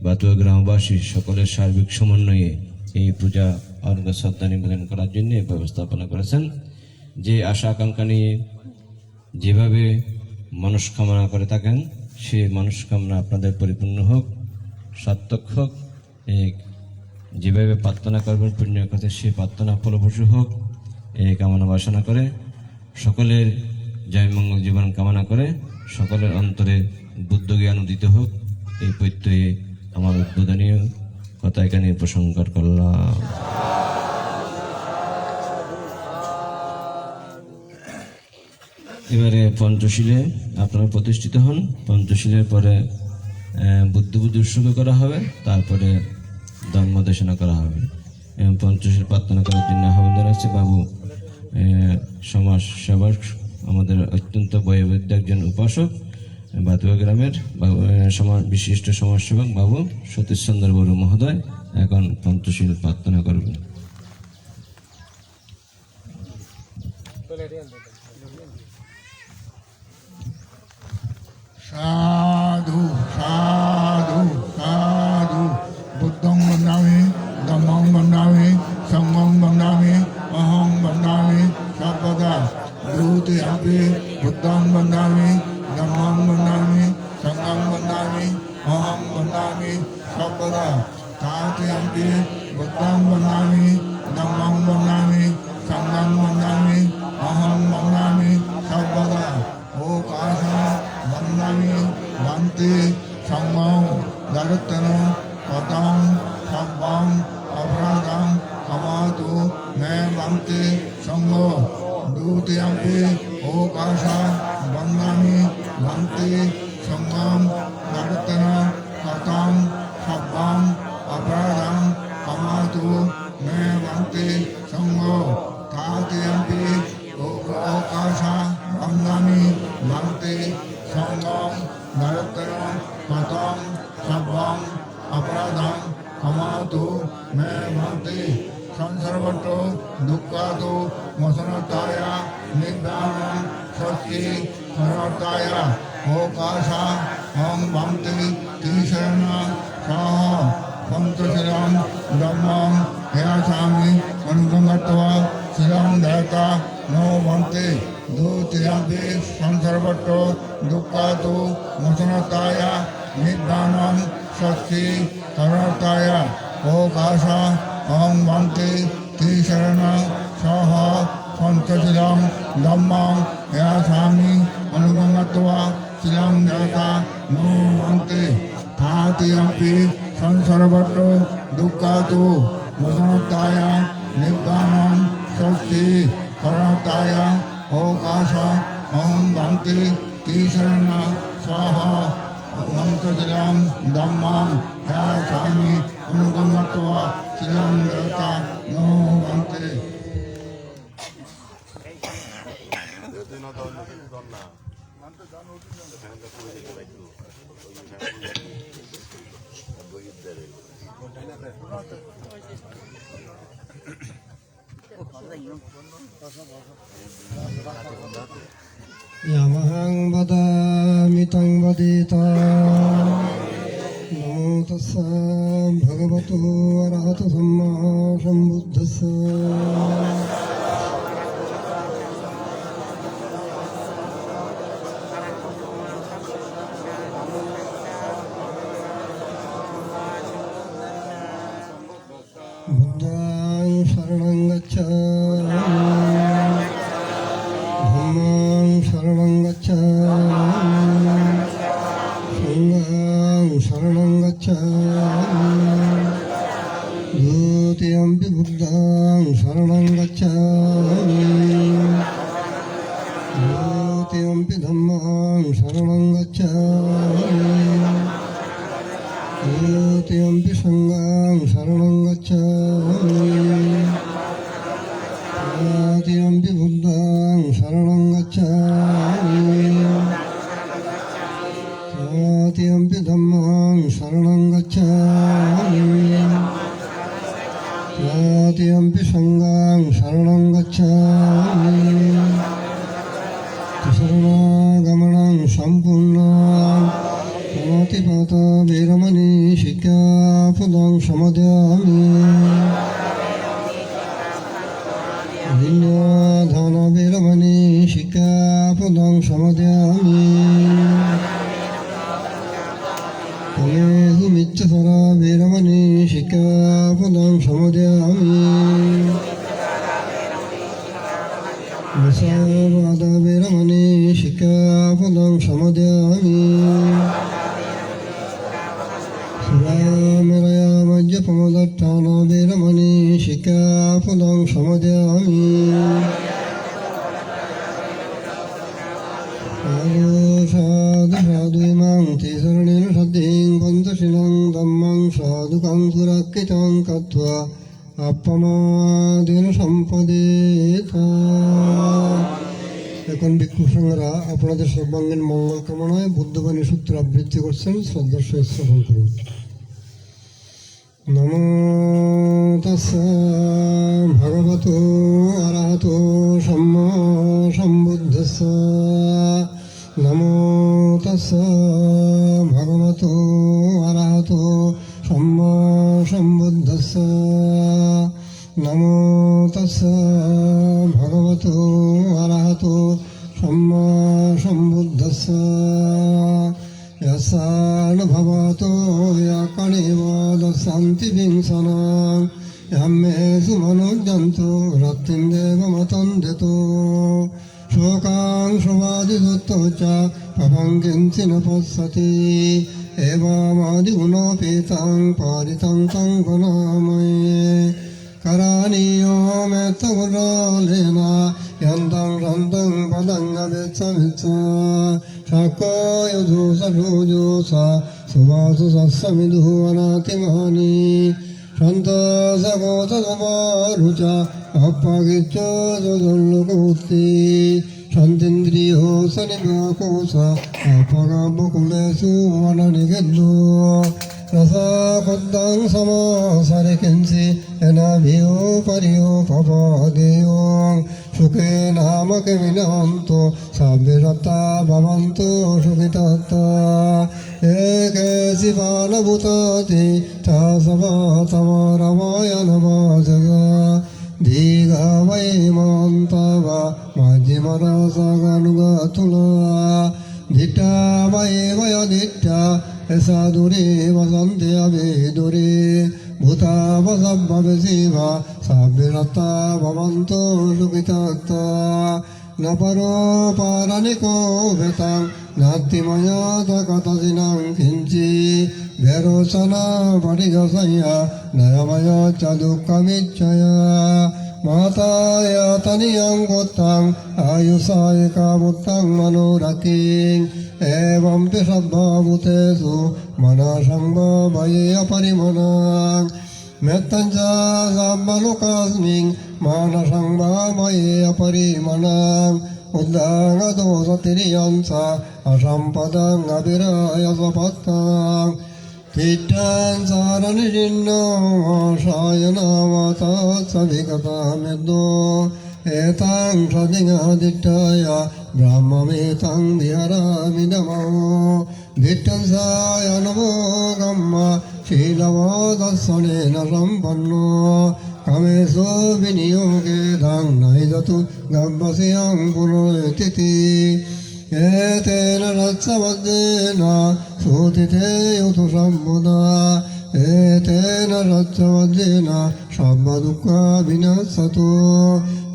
বাতুয়া গ্রামবাসী সকলের সার্বিক সমন্বয়ে এই পূজা অর্ঘ্য শ্রদ্ধা নিবেদন করার জন্য ব্যবস্থাপনা করেছেন। যে আশা আকাঙ্ক্ষা নিয়ে যেভাবে মনস্কামনা করে থাকেন, সেই মনস্কামনা আপনাদের পরিপূর্ণ হোক, সার্থক হোক। যেভাবে প্রার্থনা করবেন পুণ্যের কাছে, সেই প্রার্থনা ফলপ্রসূ হোক, এই কামনা বাসনা করে সকলের জয় মঙ্গল জীবন কামনা করে সকলের অন্তরে বুদ্ধ জ্ঞান উদিত হোক, এই প্রত্যয়ে আমার উদ্বোধনীয় কথা এখানে প্রসঙ্গ করলাম। এবারে পঞ্চশীলে আপনারা প্রতিষ্ঠিত হন। পঞ্চশীলের পরে বুদ্ধ উৎসর্গ করা হবে, তারপরে ধর্ম দেশনা করা হবে। পঞ্চশীল প্রার্থনা করার জন্য আহ্বান জানাচ্ছে বাবু সমাজ সেবক, আমাদের অত্যন্ত বয়োবৃদ্ধ একজন উপাসক, বাতুয়া গ্রামের বিশিষ্ট সমাজসেবক বাবু সতীশ চন্দ্র বড়ু মহোদয় এখন পঞ্চশীল প্রার্থনা করবেন। সাধু সাধু সাধু বুদ্ধং বন্দামি, ধম্মং বন্দামি, সংঘং বন্দামি, অহং বন্দামি সর্বদা। ব্রূতে আপি বুদ্ধং বন্দামি, ধম্মং বন্দামি, সংঘং বন্দামি, অহং বন্দামি সর্বদা। তাতে আপি বুদ্ধং বন্দামি, ধম্মং বন্দামি, সংঘং বন্দামি, অহং বন্দামি সর্বদা। ও কাশা বন্দামি বন্তে সংঘং দরতন পদং সব্বং অপরাধং ক্ষমাতু মে বন্তে तातियम्पि ओकाशा वन्दामि भन्ति संगम नर्तन कथं सब्बं अपराधं कमातु मे भन्ति संगो तातियम्पि ओकाशा वन्दामि भन्ति संगम नर्तन कथं सब्बं अपराधं कमातु मे भन्ति संसर्वतो दुःखातो मोसनताय निब्बानं सच्चि सर्वताय ओकाशा ओं भन्ति तीशरण सह पंचशिलं धम्मं यासामि अनुगमत्वा शिलं दयता नो भन्ति द्वितीयम्पि संसर्वतो दुःखातो मोसनताय निब्बानं सच्चि सर्वताय ओकाशा ओं भन्ति तीशरण सह पंचशिलं धम्मं यासामि अनुगमत्वा शिलं दयता नो भन्ति तातियम्पि संसर्वतो दुःखातो मोसनताय निब्बानं सच्चि सर्वताय ओकाशा ओं भन्ति तीशरण सह पंचशिलं धम्मं यासामि अनुगमत्वा शिलं दयता नो भन्ति यमहं वदामि तं वदिता नमो तस्स भगवतो अरहतो सम्मा सम्बुद्धस्स बुद्धं शरणं गच्छामि धम्मं शरणं गच्छामि संघं शरणं गच्छामि द्वितीयम्पि बुद्धं शरणं गच्छामि द्वितीयम्पि धम्मं शरणं गच्छामि द्वितीयम्पि संघं शरणं गच्छामि तृतीयम्पि बुद्धं शरणं गच्छामि तृतीयम्पि धम्मं शरणं गच्छामि तृतीयम्पि संघं शरणं गच्छामि शरणागमनं सम्पूर्णं प्रणतिपात वीरमणि शिक्षापदं समदयामि विन्याधान वीरमणि शिक्षापदं समदयामि तमेषु मिच्छसर वीरमणि शिक्षापदं समदयामि विषावाद वीरमणि शिक्षापदं समदयामि सुरामरया मज्जपमदत्तान वीरमणि शिक्षापदं समदयामि साधु साधु इमां तिसरणेन सद्धिं पन्तशिलं धम्मं साधुकं सुरक्षितं कृत्वा अपमादेन সম্পদেতা। এখন ভিক্ষু সংঘরা আপনাদের সর্বাঙ্গীন মঙ্গল কামনায় বুদ্ধবাণী সূত্র আবৃত্তি করছেন, শ্রদ্ধার সহিত শ্রবণ করুন। নমো তাস্স ভগবতো অরহতো সম্মা সম্বুদ্ধস্স নমো তাস্স ভগবতো অরহতো সম্মা সম্বুদ্ধস্স নমো তাস্স ভগবতো অরহতো সম্মা সম্বুদ্ধস্স यस्यानुभवतो याकणेव दशान्ति विंशनां यम्मेषु मनोजन्तो रत्तिं देवमतन्दितो शोकां शोभादिदुत्तो च पवं किञ्चिन पश्यति एवमादिगुणोपेतां पारितं तं गुणामये karaniyam etaguralena yandang randang padanga betsamitsa shakka yudusa rujusa suvasu sassamidu anatimani shanta sagota suvarucha appagicha jodollukuti shantindriyo sanimakusa appagabukulesu ananigeddu rasa koddang sama sarikensi enabiyo pariyo papadeyo shuke namake vinanto sabbirata bhavanto shukitata eke sivana bhutati tasava tavaravayana vajaga diga vaimantava majjimarasaganugatula ditta vaivayaditta esadure vasante avedure bhuta vasabhavesiva sabbirata bhavanto shukitata naparo paraniko vetang nattimaya takatasinang kinchi verosana parigasaya nayamaya chadukamichaya mataya taniyang gotang ayusayika buttang manuraking evam pisabha bhutesu manasangva vaya parimanang mettanja sammalokasming manasangva vaya parimanang uddanga dosa tiriyansa asampadang abhiraya sapattang Titan saranishino shayana vata savikata meddo etang shadingaditaya brahmametang viharamidamo Titan sayanamo gamma shilavadasanena sampanno kameso viniyogedang naidatu gabbasiyang punoetiti etena ratsavadena sutite yutu sambuddha etena ratsavadena sabbadukka vinasatu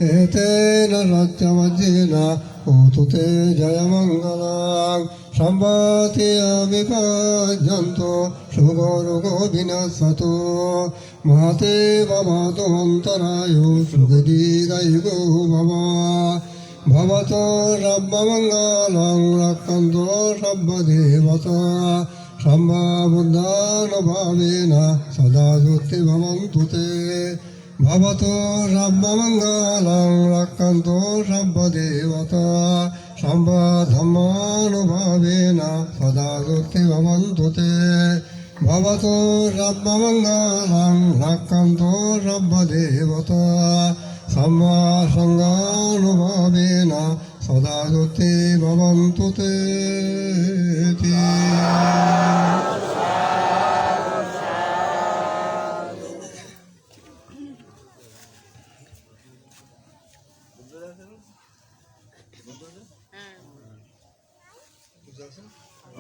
etena ratsavadena utute jayamangalang sambhati avipajjanto sugorugo vinasatu mahate bhavatu antarayo sugadigayigo bhava Bhavato Rabba Mangalang Rakkanto Sabba Devata Sambha Buddhana Bhavena Sada Jutti Bhavantu Te Bhavato Rabba Mangalang Rakkanto Sabba Devata Sambha Dhammanu Bhavena Sada Jutti Bhavantu Te Bhavato Rabba Mangalang Rakkanto Sabba Devata Samma Sanganubhavena Sadajoti Bhavantu Te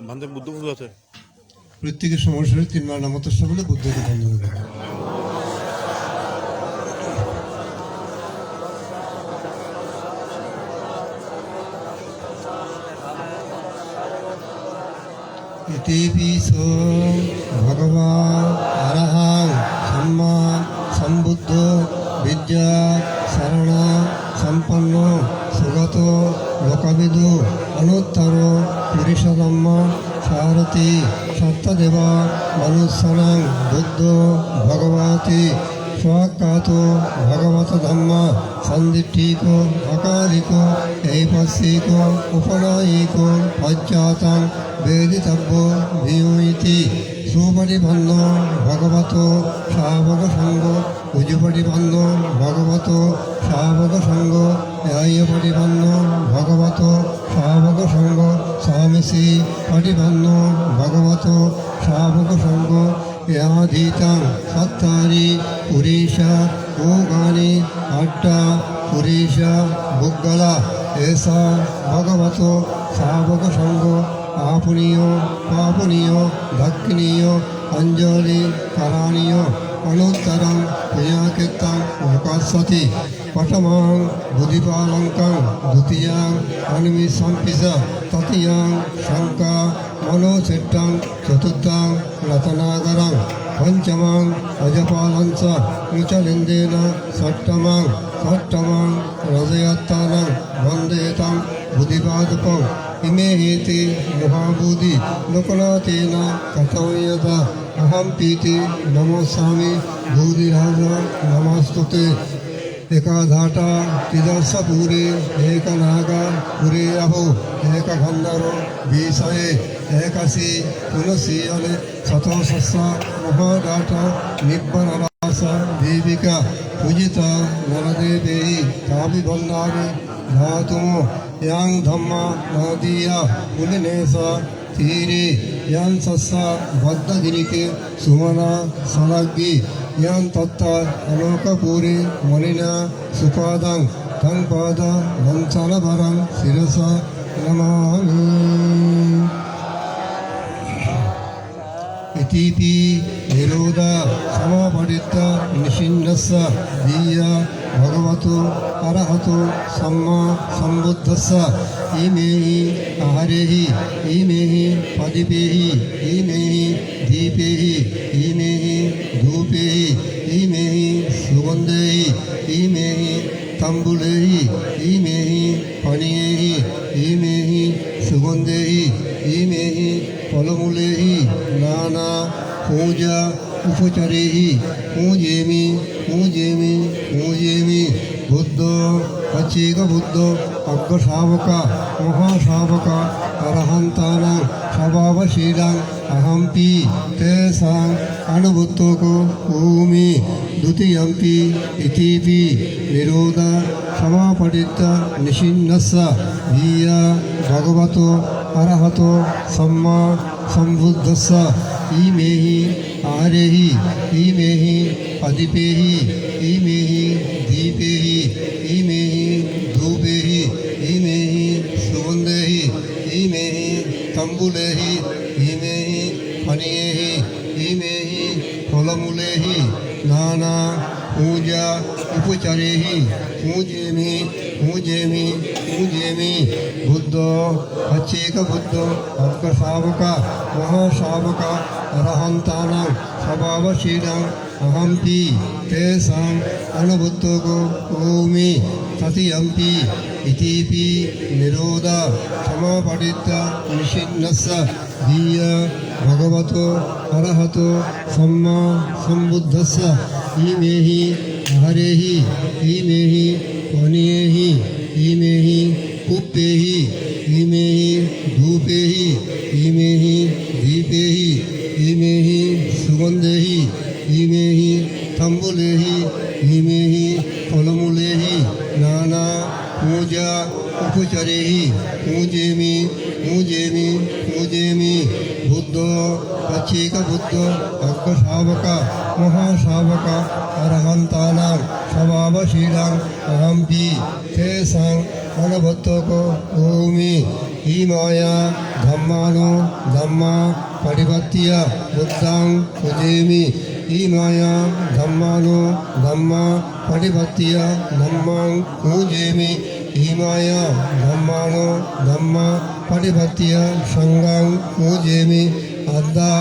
বান্ধে বুদ্ধ পুজো আছে প্রত্যেকের সমস্যার তিনবার নামতস্য বলে বুদ্ধকে বন্ধন করে ইতিপিছো ভগবান আরহাং সম্মা সম্বুদ্ধ বিদ্যা শরণ সম্পন্ন সুগত লোকবিদু অনুত্তর পুরুষোত্তম সারথি সত্যদেব মনুষ্যানাং বুদ্ধ ভগবতী স্বাক্ষাত ভগবত ধম্ম সন্দিষ্টিক অকালিক এইপস্যিক উপনয়িক পশ্চাতাং বেদিতব্য ভিয়িতি সুপরিপন্ন ভগবত শাবক সঙ্গ উজুপরিপন্ন ভগবত শাবক সঙ্গ পরিপন্ন ভগবত শাবক সঙ্গ স্বামীসি পরিপন্ন ভগবত শাবক সঙ্গ ইয়াধীতাং সত্তারি পুরীশা ওগানি আড্ডা পুরীশা বুগলা এসা ভগবত শাবক সঙ্গ আপনীয় পাপনীয় দক্ষিণীয় অঞ্জলি কারণীয় অনুত্তরং পুণ্যকীর্তং লোকাশ্বতি প্রথমং বুদ্ধিপালঙ্কং দ্বিতীয়ং অনিমিষম্পিষ তৃতীয়ং শঙ্কা মনোচিত্তং চতুর্থং রত্নাগরং पञ्चमं अजपालं च मुचलिन्देन षष्ठमं रजयत्तानं वन्देतं बुधिपादपम् इमे हेते महाबोधि लोकनाथेन कथं यदा अहं पीति नमोस्वामि बोधिराज नमस्तुते एकाधाटा त्रिदर्शपुरे एकनागा पुरे अहो एकगन्धरो विषये एकाशी तुलसी अले शतशस्सा महाडाटा निब्बनरास देविका पूजिता Nardevi ताभिबन्धारे धातुमो yang dhamma nadiya pulinesa tiri yang sassa baddagirike sumana salaggi yang tatta alokapuri molina supadang tangpada vansala barang sirasa namami इतिपि निरोधा समापडिता निषिन्नस्य दिया भगवतो अरहतो सम्मा सम्बुद्धस्य इमेहि आहरेहि इमेहि पदिपेहि इमेहि दीपेहि इमेहि धूपेहि इमेहि सुगन्धेहि इमेहि तम्बुलेहि इमेहि पनीयेहि इमेहि सुगन्धेहि इमेहि फलमूलेहि नाना पूजा उपचरेहि पूजेमि पूजेमि पूजेमि बुद्ध अचेक बुद्ध अग्रशावक महाशावक अरहन्तानां स्वभावशीलां अहंपि तेषां अनुभूतको भूमि द्वितीयंपि इतिपि निरोध समापडित निषिन्नस्य धिया भगवतो अरहतो सम्मा सम्बुद्धस्य इमेहि आरेहि इमेहि पदिपेहि इमेहि दीपेहि इमेहि धूपेहि इमेहि सुगन्धेहि इमेहि तम्बुलेहि इमेहि फणियेहि इमेहि फलमूलेहि नाना पूजा उपचरेहि पूजेमि पूजेमि पूजेमि बुद्ध अचेक बुद्ध अग्रशावक महाशावक अरहन्तानां स्वभावशीलां अहंपि तेषां अनुभूतको भूमि तथियंपि इतिपि निरोध समापडित निषिन्नस्य धिया भगवतो अरहतो सम्मा सम्बुद्धस्य इमेहि हरेहि इमेहि पनीयेहि इमेहि कुप्पेहि इमेहि धूपेहि इमेहि दीपेहि इमेहि सुगन्धेहि इमेहि तम्बुलेहि इमेहि फलमूलेहि नाना पूजा उपचरेहि पूजेमि पूजेमि पूजेमि बुद्ध अचेक बुद्ध अग्रशावक महाशावक अरहन्तानां स्वभावशीलां अहंपि तेषां अनुभूतको भूमि इमाया धम्मानो धम्मा परिवर्त्य बुद्धां पूजेमि इमाया धम्मानो धम्मा परिवर्त्य धम्मां पूजेमि इमाया धम्मानो धम्मा परिवर्त्य संघां पूजेमि अद्दा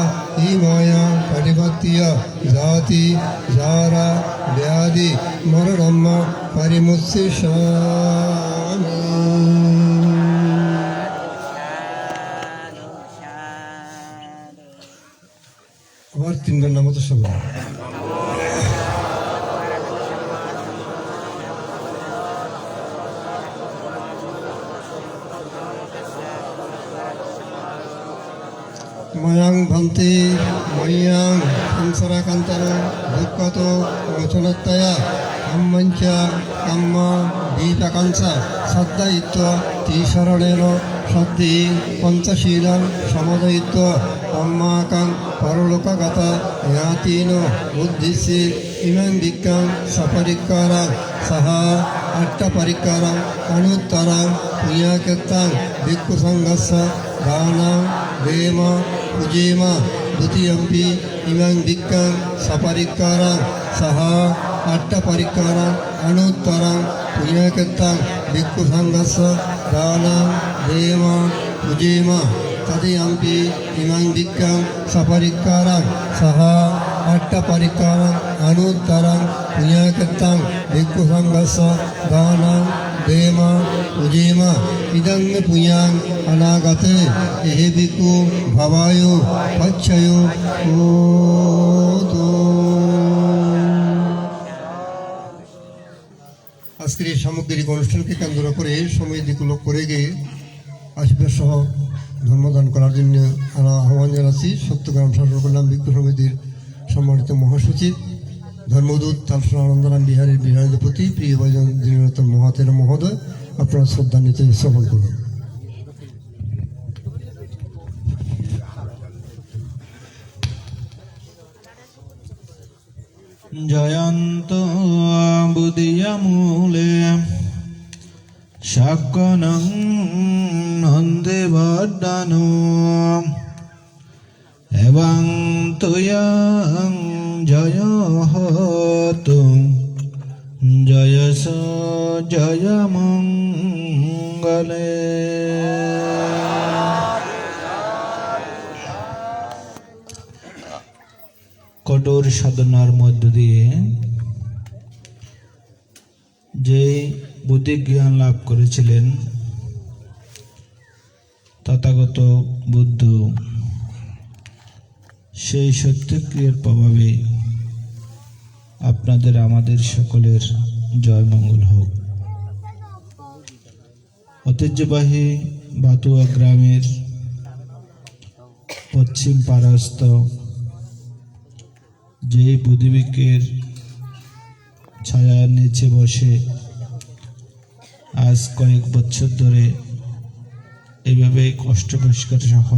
इमाया परिवर्त्य जाति जारा व्याधि मरणम परिमुत्सिषामि আবার তিনবার নামতো সবাই ময়াং ভন্তে ময়াং সংসারাকান্তর দুঃখত মোচনত্তয়া ধম্মঞ্চ কম্ম দীপকাংশ শ্রদ্ধয়িত্ব তিশরণেন শ্রদ্ধি পঞ্চশীলং সমদয়িত্ব অম্মাকাং পরলোকগত জ্ঞাতিন উদ্দিশ্য ইমং দিক্কং সপরিক্কারং সহ অষ্টপরিক্কারং অনুত্তরং পুণ্যকীর্তং ভিক্ষুসংঘস্য দানং देम पूजेम द्वितीयंपि इमं दिक्कं सपरिक्कारं सह अष्टपरिक्कारं अनुत्तरं पुण्यकृतं भिक्षुसंघस्य दानं देम पूजेम तदीयंपि इमं दिक्कं सपरिक्कारं सह अट्टपरिकां अनुत्तरं पुण्यकृतं भिक्षुसङ्घस्य दानं देम उजेम इदं पुण्यां अनागते एहि भिक्षु भवायो पच्छयो ओतो। আজকের এই সামগ্রিক অনুষ্ঠানকে কেন্দ্র করে সমিতিগুলো করে গিয়ে আশীর্বাদ সহ ধর্মদান করার জন্য আমরা আহ্বান জানাচ্ছি সত্যগ্রাম শাসন কল্যাণ ভিক্ষু সমিতির সম্মানিত মহাসচিব ধর্মদূত তালসরা আনন্দরাম বিহারের বিহারাধিপতি প্রিয় ভাইজন দীনরতন মহাতের মহোদয় আপনারা শ্রদ্ধা নিতে শ্রবণ করুন। জয়ন্ত বুধিয়ামূলে শাকনং নন্দে বর্ধন এবং তুয়ং জয় হতু জয়স জয় মঙ্গলে। কঠোর সাধনার মধ্য দিয়ে যে বুদ্ধি জ্ঞান লাভ করেছিলেন তথাগত বুদ্ধ, সেই সত্যক্রিয়ার প্রভাবে আপনাদের আমাদের সকলের জয় মঙ্গল হোক। ঐতিহ্যবাহী বাতুয়া গ্রামের পশ্চিম পাড়াস্থ যে বুদ্ধিবৃক্ষের ছায়ার নিচে বসে আজ কয়েক বছর ধরে এইভাবে কষ্ট পরিষ্কার সহ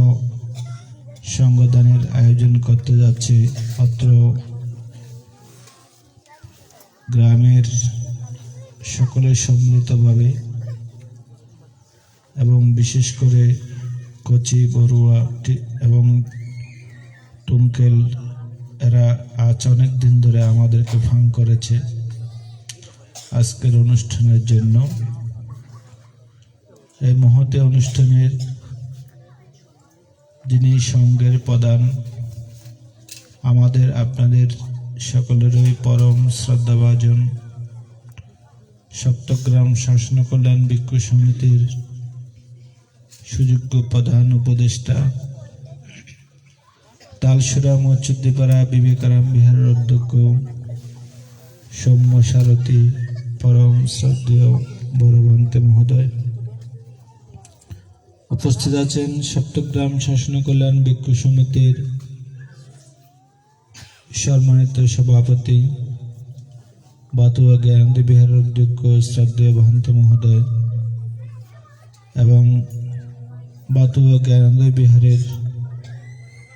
সঙ্গদানের আয়োজন করতে যাচ্ছে অত্র গ্রামের সকলে সম্মিলিতভাবে এবং বিশেষ করে কচি বড়ুয়া এবং টুঙ্কেল এরা আজ অনেক দিন ধরে আমাদেরকে ফাং করেছে আজকের অনুষ্ঠানের জন্য। এই মহতে অনুষ্ঠানের যিনি সঙ্গের প্রধান, আমাদের আপনাদের সকলেরই পরম শ্রদ্ধাভাজন সপ্তগ্রাম শাসন কল্যাণ ভিক্ষু সমিতির সুযোগ্য প্রধান উপদেষ্টা তালসরা মচ্ছুদ্দিপাড়া বিবেকারাম বিহারের অধ্যক্ষ সৌম্য সারথী, পরম শ্রদ্ধেয় বড়ভন্তে মহোদয়, উপস্থিত আছেন সপ্তগ্রাম শাসন কল্যাণ ভিক্ষু সমিতির সম্মানিত সভাপতি বাতুয়া জ্ঞানদী বিহারের অধ্যক্ষ শ্রদ্ধেয় ভন্ত মহোদয় এবং বাতুয়া জ্ঞানদী বিহারের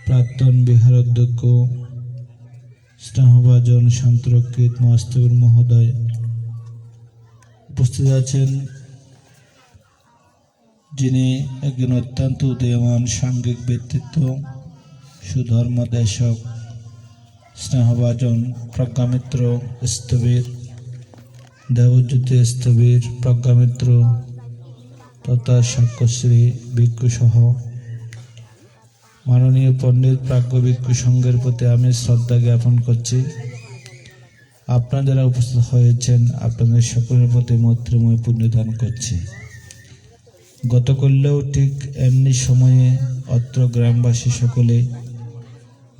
প্রাক্তন বিহার অধ্যক্ষ স্নেহভাজন শান্তরক্ষিত মহাস্তবর মহোদয়, উপস্থিত আছেন যিনি একজন অত্যন্ত উদীয়মান সাংঘিক ব্যক্তিত্ব, সুধর্ম দেশক, স্নেহভাজন প্রজ্ঞামিত্র স্থবির, দেবজ্যোতি স্থবির প্রজ্ঞামিত্র তথা সাক্ষ্যশ্রী ভিক্ষু সহ মাননীয় পণ্ডিত প্রাজ্ঞ ভিক্ষু সংঘের প্রতি আমি শ্রদ্ধা জ্ঞাপন করছি। আপনারা যারা উপস্থিত হয়েছেন আপনাদের সকলের প্রতি মৈত্রীময় পুণ্যদান করছি। গতকালেও ঠিক এমনি সময়ে অত্র গ্রামবাসী সকলে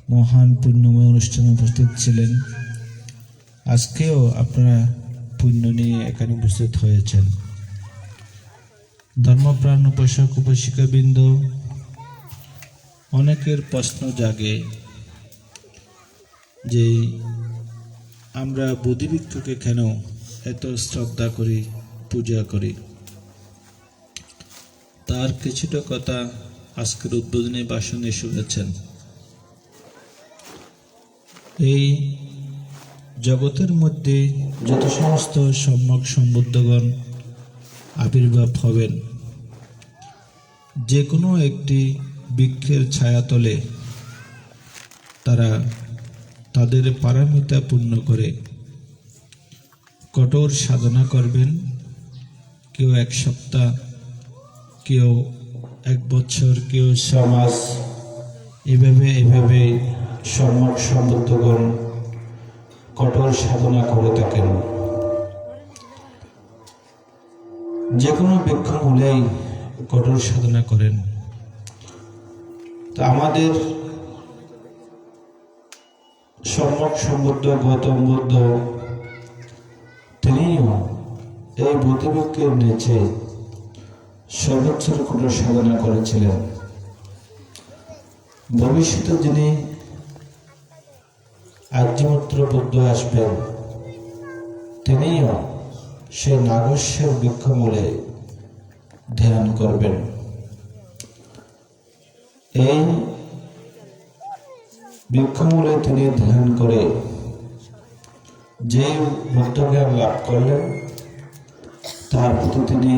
মহান পুণ্যময় অনুষ্ঠানে উপস্থিত ছিলেন। আজকেও আপনারা পুণ্য নিয়ে এখানে উপস্থিত হয়েছেন। ধর্মপ্রাণ উপাসক উপাসিকাবৃন্দ, অনেকের প্রশ্ন জাগে যে আমরা বুদ্ধিবৃক্ষকে কেন এত শ্রদ্ধা করি, পূজা করি। তার কিছুটা কথা আজকের উদ্বোধনী ভাষণে শুনেছেন। এই জগতের মধ্যে যত সমস্ত সম্যক সম্বুদ্ধগণ আবির্ভাব হবেন, যে কোনো একটি বৃক্ষের ছায়াতলে তারা তাদের পারমিতা পূর্ণ করে কঠোর সাধনা করবেন। কেউ এক সপ্তাহ, কেউ এক বছর, কেউ 6 মাস, এভাবে সম্যক সম্বুদ্ধগণ কঠোর সাধনা করে থাকেন। যে কোনো বৃক্ষমূলেই কঠোর সাধনা করেন। তো আমাদের সম্যক সম্বুদ্ধ গৌতম বুদ্ধ তিনিও এই বুদ্ধিবৃক্ষের নিচে সর্বোচ্চ কঠোর সাধনা করেছিলেন। ভবিষ্যতে যিনি আর্যমাত্র বুদ্ধ আসবেন, তিনিও সে নাগস্যের বৃক্ষমূলে ধ্যান করবেন। এই বৃক্ষমূলে তিনি ধ্যান করে যে বুদ্ধজ্ঞান লাভ করলেন, তার প্রতি তিনি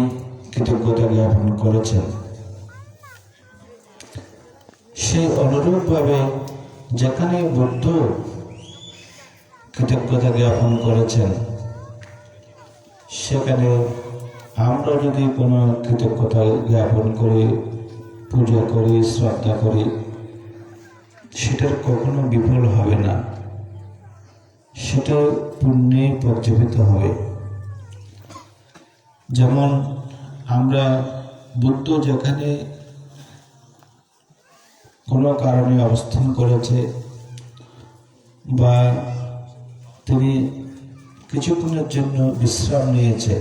কৃতজ্ঞতা জ্ঞাপন করেছেন। সেই অনুরূপভাবে যেখানে বুদ্ধ কৃতজ্ঞতা জ্ঞাপন করেছেন, সেখানে আমরা যদি কোনো কৃতজ্ঞতা জ্ঞাপন করি, পূজা করি, শ্রদ্ধা করি, সেটার কখনো বিফল হবে না, সেটা পুণ্যে পর্যবিত হবে। যেমন আমরা বুদ্ধ যেখানে কোনো কারণে অবস্থান করেছে বা তিনি কিছুক্ষণের জন্য বিশ্রাম নিয়েছে,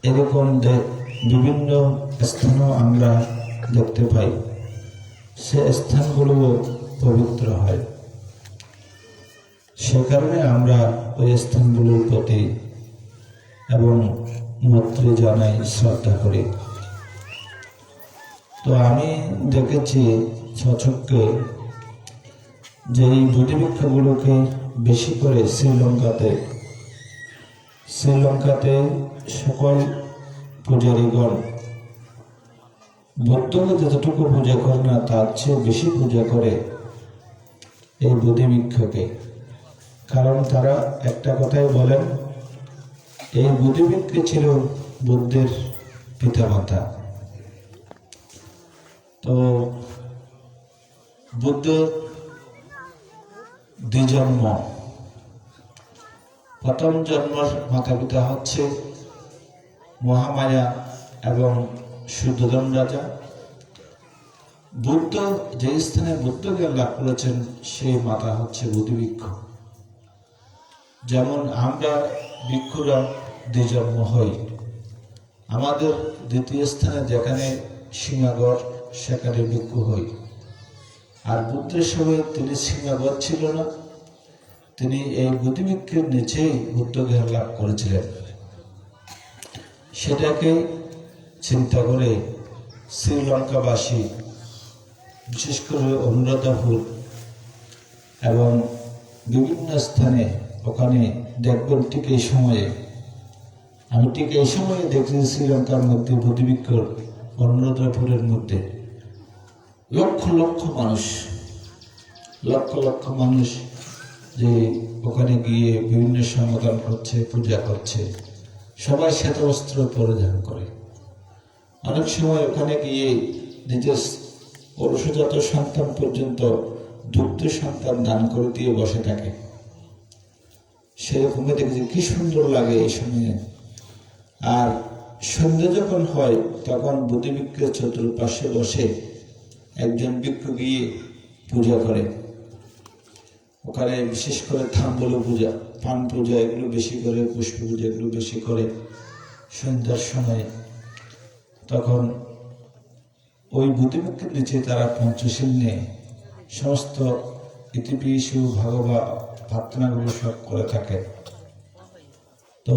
এরকম বিভিন্ন স্থানও আমরা দেখতে পাই। সে স্থানগুলো পবিত্র হয়। সে কারণে আমরা ওই স্থানগুলোর প্রতি এবং মৈত্রী জানাই, শ্রদ্ধা করি। তো আমি দেখেছি স্বচক্ষে যে এই বুদ্ধিবৃক্ষগুলোকে বেশি করে শ্রীলঙ্কাতে সকল পূজারীগণ বুদ্ধকে যতটুকু পূজা করে না, তার চেয়ে বেশি পূজা করে এই বুদ্ধিবৃক্ষকে। কারণ তারা একটা কথাই বলেন, এই বুদ্ধিবৃক্ষ ছিল বুদ্ধের পিতামাতা। তো বুদ্ধ দুই জন্ম, প্রথম জন্মের মাতা পিতা হচ্ছে মহামায়া এবং শুদ্ধোধন রাজা। বুদ্ধ যে স্থানে বুদ্ধ জ্ঞান লাভ করেছেন, সেই মাতা হচ্ছে বুদ্ধিবৃক্ষ। যেমন আমরা বৃক্ষরা দুই জন্ম হই, আমাদের দ্বিতীয় স্থানে যেখানে সিংহাগর, সেখানে বৃক্ষ হই। আর বুদ্ধের সময় তিনি সিংহাগর ছিল না, তিনি এই বুদ্ধিবৃক্ষের নিচেই বুদ্ধ জ্ঞান লাভ করেছিলেন। সেটাকে চিন্তা করে শ্রীলঙ্কাবাসী, বিশেষ করে অনুরাধাপুর এবং বিভিন্ন স্থানে, ওখানে দেখবেন ঠিক এই সময়ে, আমি ঠিক এই সময়ে দেখছি শ্রীলঙ্কার মধ্যে বুদ্ধিবৃক্ষ, অনুরাধাপুরের মধ্যে লক্ষ লক্ষ মানুষ যে ওখানে গিয়ে বিভিন্ন সমাধান করছে, পূজা করছে। সবাই শ্বেত বস্ত্র পরিধান করে। অনেক সময় ওখানে গিয়ে নিজের ঔরসজাত সন্তান পর্যন্ত দুগ্ধ সন্তান দান করে দিয়ে বসে থাকে। সেরকমই দেখেছি, কি সুন্দর লাগে এই সময়ে। আর সন্ধ্যা যখন হয়, তখন বুদ্ধিবৃক্ষের চতুর্পাশে বসে একজন ভিক্ষু গিয়ে পূজা করে। ওখানে বিশেষ করে থাম্বল পূজা, পান পূজা এগুলো বেশি করে, পুষ্প পূজা এগুলো বেশি করে সন্ধ্যার সময়। তখন ওই বুদ্ধিবৃক্ষের নিচে তারা পঞ্চশীল নিয়ে সমস্ত ইতিপিসু ভাগবা প্রার্থনাগুলো সব করে থাকে। তো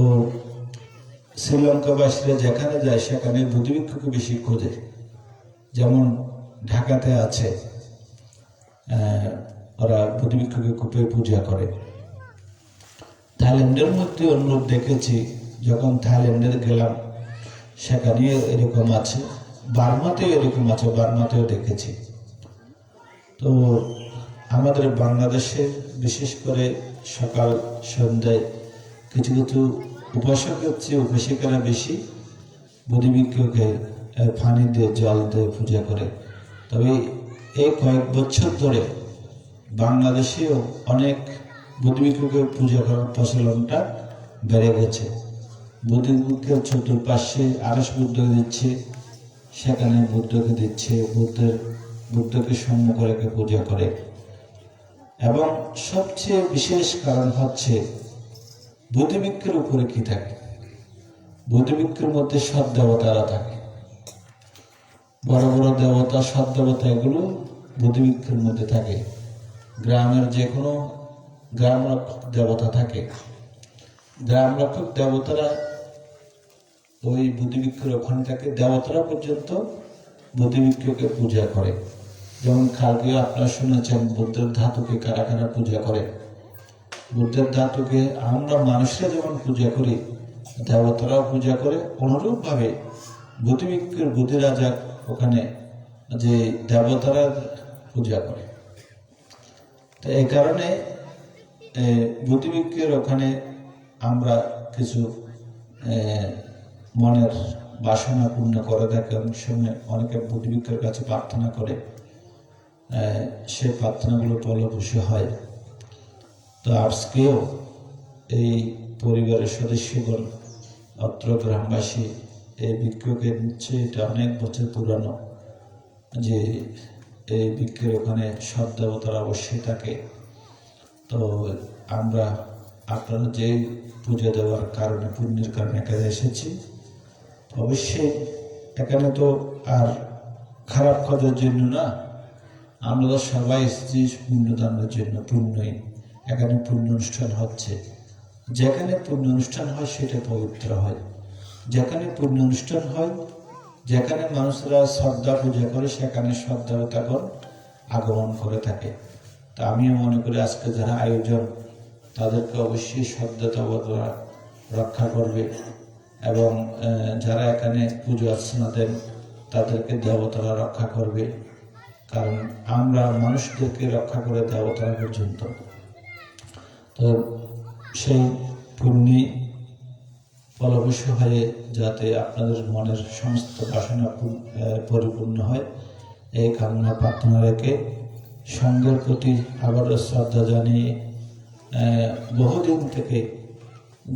শ্রীলঙ্কাবাসীরা যেখানে যায়, সেখানে বুদ্ধিবৃক্ষকে বেশি খোঁজে। যেমন ঢাকাতে আছে, ওরা বুদ্ধিবৃক্ষকে খুবই পূজা করে। থাইল্যান্ডের মধ্যে অনুরূপ দেখেছি, যখন থাইল্যান্ডে গেলাম সেখানে এরকম আছে, বার্মাতেও এরকম আছে, বার্মাতেও দেখেছি। তো আমাদের বাংলাদেশে বিশেষ করে সকাল সন্ধ্যায় কিছু কিছু উপাসকের চেয়ে উপাসিকারা বেশি বুদ্ধিবৃক্ষকে পানি দিয়ে, জল দিয়ে পূজা করে। তবে এই কয়েক বছর ধরে বাংলাদেশেও অনেক বুদ্ধিভিক্ষুকের পূজা করার প্রচলনটা বেড়ে গেছে। বুদ্ধিভিক্ষুকের চতুর্পাশে আড়স বুদ্ধ দিচ্ছে, সেখানে বুদ্ধকে দিচ্ছে, বুদ্ধকে সম্মুখ রেখে পূজা করে। এবং সবচেয়ে বিশেষ কারণ হচ্ছে বুদ্ধিভিক্ষুর উপরে কি থাকে, বুদ্ধিভিক্ষুর মধ্যে সৎ দেবতারা থাকে, বড় বড় দেবতা, সৎ দেবতা এগুলো বুদ্ধিভিক্ষুর মধ্যে থাকে। গ্রামের যে কোনো গ্রাম রক্ষক দেবতা থাকে, গ্রাম রক্ষক দেবতারা ওই বুদ্ধিভিক্ষুর ওখানে থাকে। দেবতারা পর্যন্ত বুদ্ধিভিক্ষুকে পূজা করে। যেমন কালকে আপনারা শুনেছেন বুদ্ধের ধাতুকে কারা কারা পূজা করে। বুদ্ধের ধাতুকে আমরা মানুষরা যেমন পূজা করি, দেবতারাও পূজা করে। অনুরূপভাবে বুদ্ধিভিক্ষুর বুদ্ধিরাজা ওখানে যে দেবতারা পূজা করে। তো এই কারণে বুদ্ধিভিক্ষুর ওখানে আমরা কিছু মনের বাসনা পূর্ণ করে থাকে। অনেক সময় অনেকে বুদ্ধিভিক্ষুর কাছে প্রার্থনা করে, সেই প্রার্থনাগুলো ফলপ্রসূ হয়। তো আজকেও এই পরিবারের সদস্যগণ, অত্র গ্রামবাসী এই ভিক্ষুকে নিচ্ছে। এটা অনেক বছর পুরানো যে এই ভিক্ষুর ওখানে সৎ দেবতারা অবশ্যই থাকে। তো আমরা আপনারা যে পূজা দেওয়ার কারণে, পুণ্যের কারণে এখানে এসেছি, অবশ্যই এখানে তো আর খারাপ কাজের জন্য না, আমরা তো সবাই এসেছি পুণ্যদানের জন্য। পুণ্যই এখানে পুণ্য অনুষ্ঠান হচ্ছে। যেখানে পুণ্য অনুষ্ঠান হয় সেটা পবিত্র হয়। যেখানে পুণ্য অনুষ্ঠান হয়, যেখানে মানুষরা শ্রদ্ধা পূজা করে, সেখানে শ্রদ্ধাগণ আগমন করে থাকে। তা আমিও মনে করি আজকে যারা আয়োজন, তাদেরকে অবশ্যই শ্রদ্ধাটা রক্ষা করবে। এবং যারা এখানে পুজো অর্চনা দেন, তাদেরকে দেবতারা রক্ষা করবে। কারণ আমরা মানুষদেরকে রক্ষা করে দেবতারা পর্যন্ত। তো সেই পুণ্যি ফলপ্রসূ হয়ে যাতে আপনাদের মনের সমস্ত বাসনা পরিপূর্ণ হয়, এই কামনা প্রার্থনা রেখে সঙ্গের প্রতি আবারও শ্রদ্ধা জানিয়ে বহুদিন থেকে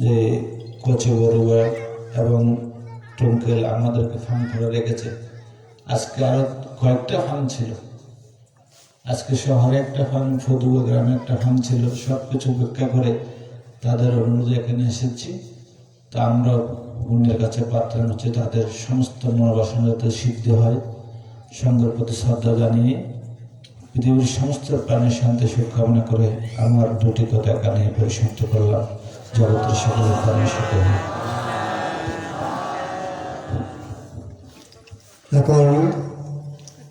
যে কচি বড়ুয়া এবং টুঙ্কেল আমাদেরকে ফান করে রেখেছে। আজকে আরো কয়েকটা ফান ছিল, আজকে শহরে একটা ফান, ফতুয়া গ্রামে একটা ফান ছিল। সবকিছু উপেক্ষা করে তাদের অনুরোধে এখানে এসেছি। তা আমরা পুণ্যের কাছে প্রার্থনা হচ্ছে তাদের সমস্ত মনোবাসনা যাতে সিদ্ধ হয়। সঙ্গের প্রতি শ্রদ্ধা জানিয়ে পৃথিবীর সমস্ত প্রাণের শান্তি সুখ কামনা করে আমার দুটি কথা এখানে পরিশুদ্ধ করলাম। জগতের সকল প্রাণের সুখ হয়। এখন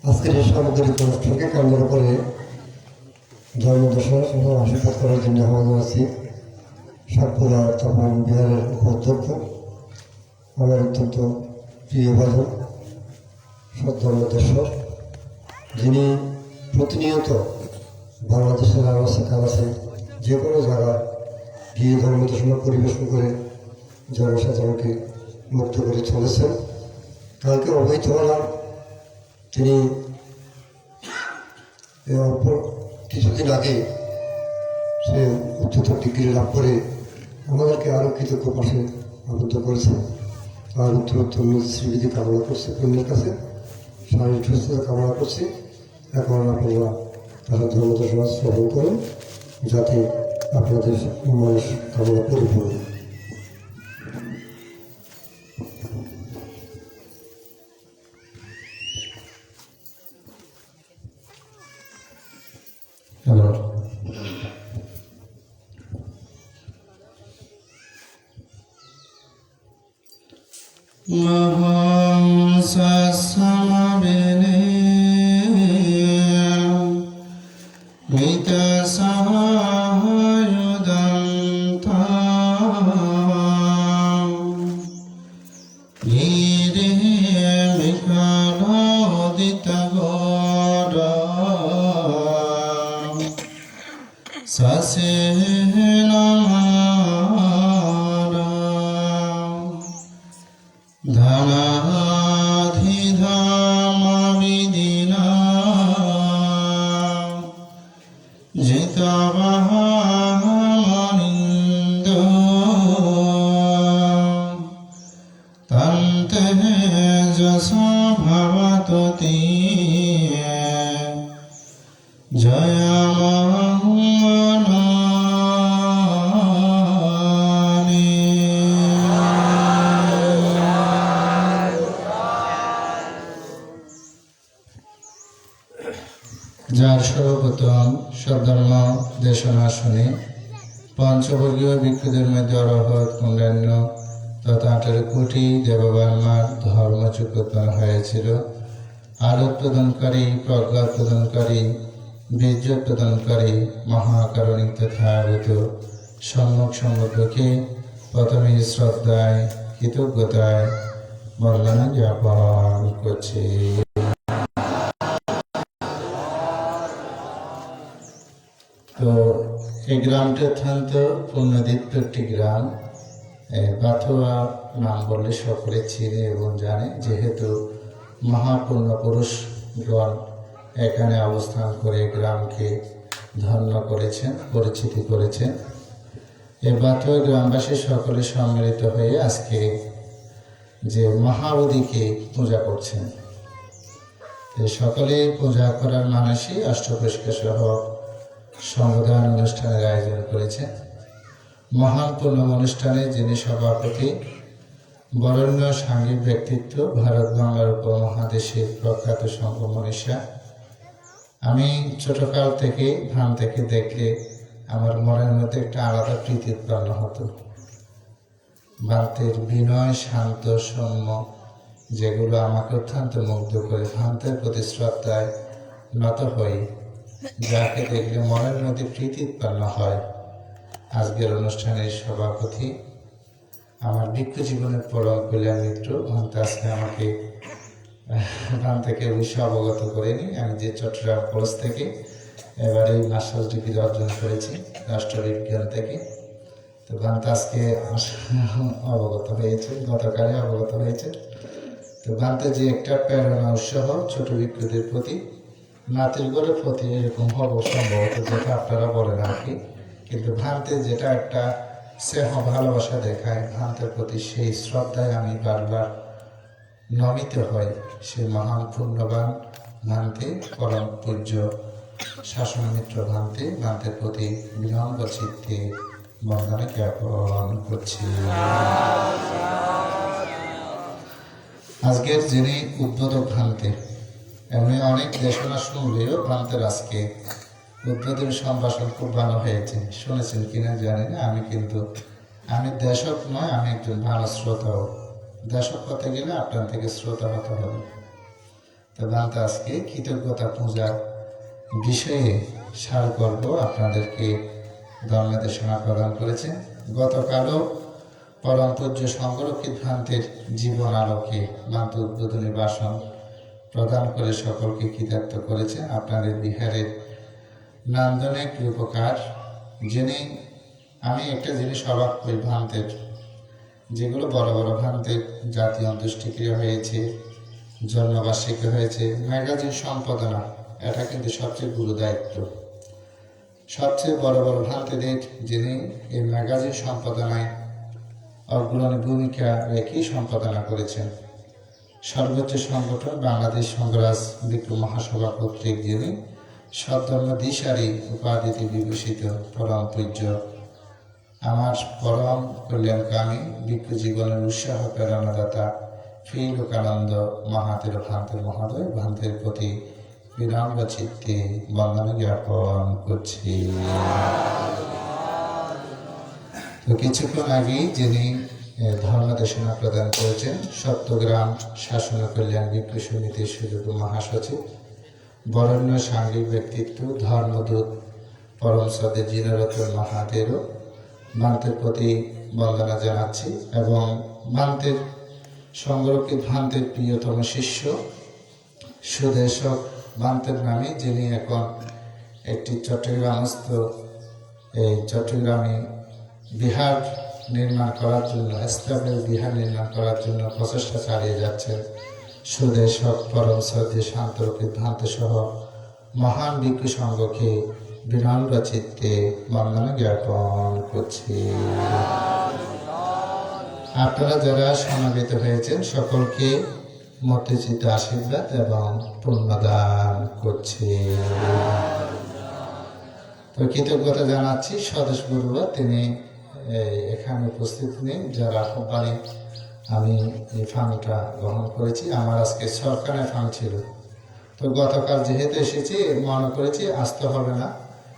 আজকের এই সামগ্রিক অনুষ্ঠানকে কেন্দ্র করে ধর্মদর্শন এবং আশীর্বাদ করার জন্য আহ্বান আছি সাতপুরা তপন বিহারের উপাধ্যক্ষ, আমার অত্যন্ত প্রিয় ভাজন সদ্ধর্মদর্শক, যিনি প্রতিনিয়ত বাংলাদেশের আনাচে কানাচে যে কোনো জায়গা গিয়ে ধর্মদর্শন পরিবেশন করে জনসাধারণকে মুক্ত করে চলেছেন। কালকে অবহিত হলাম তিনি অল্প কিছুদিন আগে সে উচ্চতর ডিগ্রি লাভ করে আমাদেরকে আরও কৃতজ্ঞ পাশে আবদ্ধ করেছে। তার উত্তরোত্তর শ্রীবিধি কামনা করছে, পুণ্যের কাছে শারীরিক সুস্থতা কামনা করছি। এখন আপনারা তারা ধর্মদর্শন শ্রবণ করুন, যাতে আপনাদের মানুষ কামনা পরিপূর্ণ। ভবতু তে জয় যার সর্বপ্রথম সদ্ধর্ম দেশনা শুনে পঞ্চবর্গীয় ভিক্ষুদের মধ্যে অরহত কুণ্ডান্য তথা 18 কোটি দেববর্মার ধর্মচুক উৎপন্ন হয়েছিল। আলোক প্রদানকারী, প্রজ্ঞা প্রদানকারী, বীর্য প্রদানকারী, মহাকারণিক তথা আগত সম্মুখে প্রথমে শ্রদ্ধায় কৃতজ্ঞতায় বন্দনা জ্ঞাপন করছি। তো এই গ্রামটি অত্যন্ত পুণ্যদীপ্ত একটি গ্রাম। বাথুয়া নাম বললে সকলে চিনে এবং জানে, যেহেতু মহাপুণ্য পুরুষগণ এখানে অবস্থান করে গ্রামকে ধন্য করেছেন, পরিচিতি করেছেন। এই বাথুয়া গ্রামবাসী সকলে সম্মিলিত হয়ে আজকে যে মহাবোধিকে পূজা করছেন, সকলে পূজা করার মানসী অষ্টপুষ্পা সহ সংবিধান অনুষ্ঠানের আয়োজন করেছে। মহান পূর্ণ অনুষ্ঠানে যিনি সভাপতি, বরেণ্য সাংঘিক ব্যক্তিত্ব, ভারত বাংলার উপমহাদেশের প্রখ্যাত সংঘ মনীষা। আমি ছোটকাল থেকে ধান থেকে দেখলে আমার মনের মধ্যে একটা আলাদা প্রীতি উৎপন্ন হতো। ভান্তের বিনয়, শান্ত, সৌম্য, যেগুলো আমাকে অত্যন্ত মুগ্ধ করে। ভান্তের প্রতি শ্রদ্ধায় নত হই, যাকে দেখলে মনের মধ্যে প্রীতি উৎপন্ন হয়। আজকের অনুষ্ঠানের সভাপতি আমার ভিক্ষু জীবনের পরম কল্যাণ মিত্র ভান্তে আজকে আমাকে ভান থেকে বিষয় অবগত করেনি। আমি যে চট্টগ্রাম কলেজ থেকে এবারে মাস্টার্স ডিগ্রি অর্জন করেছি রাষ্ট্রবিজ্ঞান থেকে। তো ভান্তে আজকে অবগত হয়েছে, গতকালে অবগত হয়েছে। তো ভান্তে যে একটা প্রেরণা উৎসাহ ছোট ভিক্ষুদের প্রতি, নাতির গড়ের প্রতি এরকম হব সম্ভবত, যেটা আপনারা বলেন আর কি, কিন্তু ভ্রান্তে যেটা একটা স্নেহ ভালোবাসা দেখায় ভ্রান্তের প্রতি, সেই শ্রদ্ধায় আমি বারবার নমিত হই। সেই মহান পূর্ণবান ভ্রান্তে পরম পূজ্য শাসন মিত্র ভ্রান্তের প্রতি বিনম্র চিত্তে বন্দনা জ্ঞাপন করছি। আজকের যিনি উদ্বোধক ভ্রান্তে, এমনি অনেক দেশনা শুনলেও ভ্রান্তের আজকে উদ্বোধনী সম্ভাষণ খুব ভালো হয়েছে। শুনেছেন কিনা জানি না, আমি দেশক নয়, আমি একজন ভালো শ্রোতাও। দেশক হতে গেলে আপনার থেকে শ্রোতা হতে হবে। তো ভ্রান্ত আজকে কৃতজ্ঞতা পূজার বিষয়ে সার গল্প আপনাদেরকে ধর্মদেশনা প্রদান করেছে। গতকালও পরম পূজ্য সংরক্ষিত ভ্রান্তের জীবন আলোকে ভ্রান্ত উদ্বোধনী ভাষণ প্রদান করে সকলকে কৃতার্থ করেছেন। আপনাদের বিহারের নান্দনিক রূপকার, যিনি, আমি একটা জিনিস অবাক করি, ভ্রান্তের যেগুলো বড় বড় ভ্রান্তের জাতীয় অন্ত্যেষ্টিক্রিয়া হয়েছে, জন্মবার্ষিকী হয়েছে, ম্যাগাজিন সম্পাদনা, এটা কিন্তু সবচেয়ে গুরু দায়িত্ব। সবচেয়ে বড় বড় ভ্রান্তিদের যিনি এই ম্যাগাজিন সম্পাদনায় অগ্রণী ভূমিকা রেখে সম্পাদনা করেছেন, সর্বোচ্চ সংগঠন বাংলাদেশ সংঘরাজ ভিক্ষু মহাসভা কর্তৃক যিনি সদ্ধর্ম দিশারি উপাধিতে বিভূষিত পরম পূজ্য আমার পরম কল্যাণকামী ভিক্ষু জীবনের উৎসাহ প্রেরণাদাতা শ্রী লোকানন্দ মহাতের ভ্রান্তের মহোদয়, ভ্রান্তের প্রতি বিনম্র চিত্তে বন্দনা জ্ঞাপন করছি। তো কিছুক্ষণ আগেই যিনি ধর্মদেশনা প্রদান করেছেন, সত্যগ্রাম শাসন কল্যাণ ভিক্ষু সমিতির সুযোগ্য মহাসচিব, বরেণ্য সাংঘিক ব্যক্তিত্ব, ধর্মদূত পরম শ্রদ্ধেয় জিনরতন মহাতেরও ভ্রান্তের প্রতি বন্দনা জানাচ্ছি। এবং ভ্রান্তের সংরক্ষিত ভ্রান্তের প্রিয়তম শিষ্য সুদেশক ভ্রান্তের নামে, যিনি এখন একটি চট্টগ্রামস্থ এই চট্টগ্রামে বিহার নির্মাণ করার জন্য, স্থানীয় বিহার নির্মাণ করার জন্য প্রচেষ্টা চালিয়ে যাচ্ছেন, সুদেশক পরম শ্রদ্ধেয় শান্তরক্ষিত ভ্রান্ত সহ মহান ভিক্ষু সংঘকে বিনম্র চিত্তে বন্দনা জ্ঞাপন করছি। আপনারা যারা সমাবেত হয়েছেন সকলকে মূর্তিচিত্র আশীর্বাদ এবং পুণ্যদান করছি। তো কৃতজ্ঞতা জানাচ্ছি স্বদেশ গুরুরা, তিনি এখানে উপস্থিত নেই, যারা আহ্বানে আমি এই ফান্ডটা গ্রহণ করেছি। আমার আজকে সরকারের ফান্ড ছিল, তো গতকাল যেহেতু এসেছি মনে করেছি আসতে হবে না,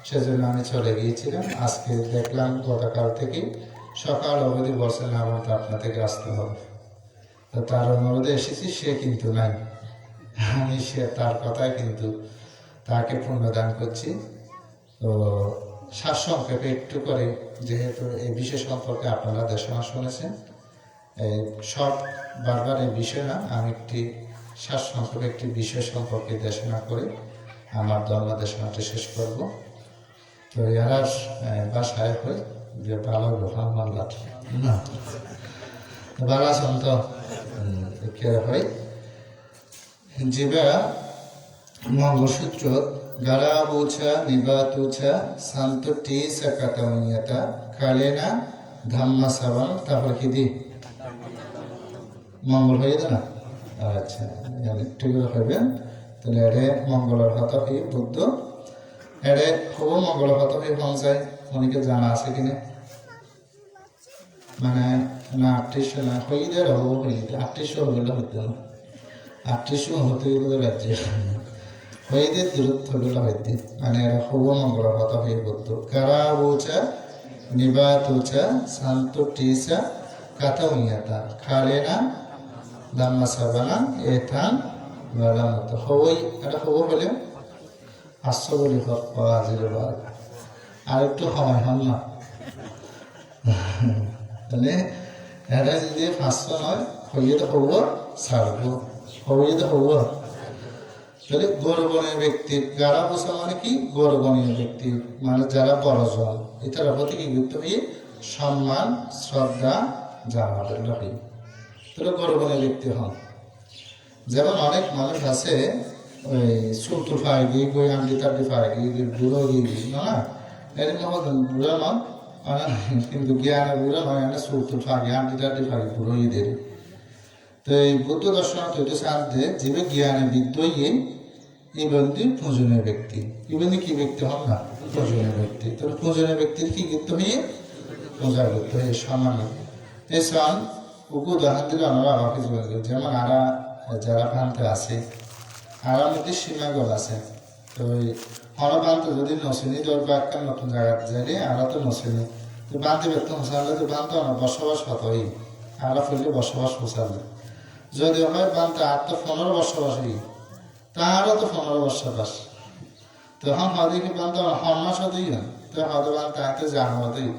সেজন্য আমি চলে গিয়েছিলাম। আজকে দেখলাম গতকাল থেকে সকাল অবধি বলছেন আমার তো আপনার থেকে আসতে হবে, তো তার অনুরোধে এসেছি। সে কিন্তু নাই, আমি তার কথায় কিন্তু তাকে পুণ্যদান করছি। তো সারসংক্ষেপে একটু করে, যেহেতু এই বিষয় সম্পর্কে আপনারা দেশনা শুনেছেন, সব বারবার এই বিষয় না, আমি একটি সারসংক্ষেপে একটি বিষয় সম্পর্কে দেশনা করে আমার ধর্ম দেশনাটি শেষ করব। তো এরা বাসায় হয় যে ভালো গ্রহণ মানলাম না ভালো আছেন তো কে হয় জীবা মঙ্গলসূত্র গাড়া বুছা নিবাতুছা শান্তটি সাকাতামিয়াতা কালেনা ধাম্মা সাবান, তারপর কি দি মঙ্গল হয়ে না? আচ্ছা, একটু হইবেন তাহলে এড়ে মঙ্গলের হতা হই বুদ্ধ এড়ে খুব মঙ্গলের হতা হই হন যায়। অনেকে জানা আছে কিনা, মানে না 38 না হইলে হবো, হইলে 38 হইলে হইতে না, 38 হতে গেলে রাজ্যে হইতে দূরত্ব হইলে হইতে, মানে এরা খুব মঙ্গলের হতা হই বুদ্ধ কারা বোচা নিবাতুচা শান্তটিসা কাথা উইয়াতা খালেনা দাম্মা সাবানা এথান মত হই। এটা হবো হলে 500 বলি হোক হাজির আর একটু সময় হন না, তাহলে এটা যদি 500 নয় হইয়ে তো হবো ছাড়বো, হইয়ে তো হবো। তাহলে গৌরবণীয় ব্যক্তি, গাড়া বসা মানে কি গৌরবণীয় ব্যক্তি, মানে যারা বড়জন, এটার প্রতি কি গুরুত্ব হয়ে সম্মান শ্রদ্ধা জানাবেন রাখি, তাহলে গৌরবণীয় ব্যক্তি হন। যেমন অনেক মানুষ আছে ওই সুলটু ফাইগি গই আন্ডি তান্ডি ফাইগি বুড়ো গিয়ে না, এরকম বুড়ো নন, কিন্তু জ্ঞানের বুড়ো নয়, এনে সুলটু ফাঁকি আন্ডি টান্ডি ফাঁকি বুড়ো ঈদের। তো এই বুদ্ধ দর্শন তৈরি সাথে জীবে জ্ঞানে বিদ্য ইয়ে ইবন্দি পূজনীয় ব্যক্তি, ইবন্দি কি ব্যক্তি হন না পূজনীয় ব্যক্তি। তাহলে পূজনীয় ব্যক্তির কি গুরুত্ব হয়ে পূজা করতে হয়ে সমান এসন উকু উদাহরণ দিলে আমরা আমাকে যেমন আরা যারা ভান্তে আছে আরার মধ্যে সীমাগল আছে। তো ওই হরবান্ত যদি নসিনি দরকার একটা নতুন জায়গা যাইলে আরা তো নসিনি, তো বাঁধতে ব্যক্ত মশালে তো বাঁধতে না বসবাস হতই, আরা ফেললে বসবাস মশালে যদি হয় বাঁধতে আর তো 15 বসবাস হই, তারও তো 15 বসবাস, তখন হদে কি বাঁধতে হন্মাস হতেই না, তো হদে বাঁধতে আইতে জানুয়াতেই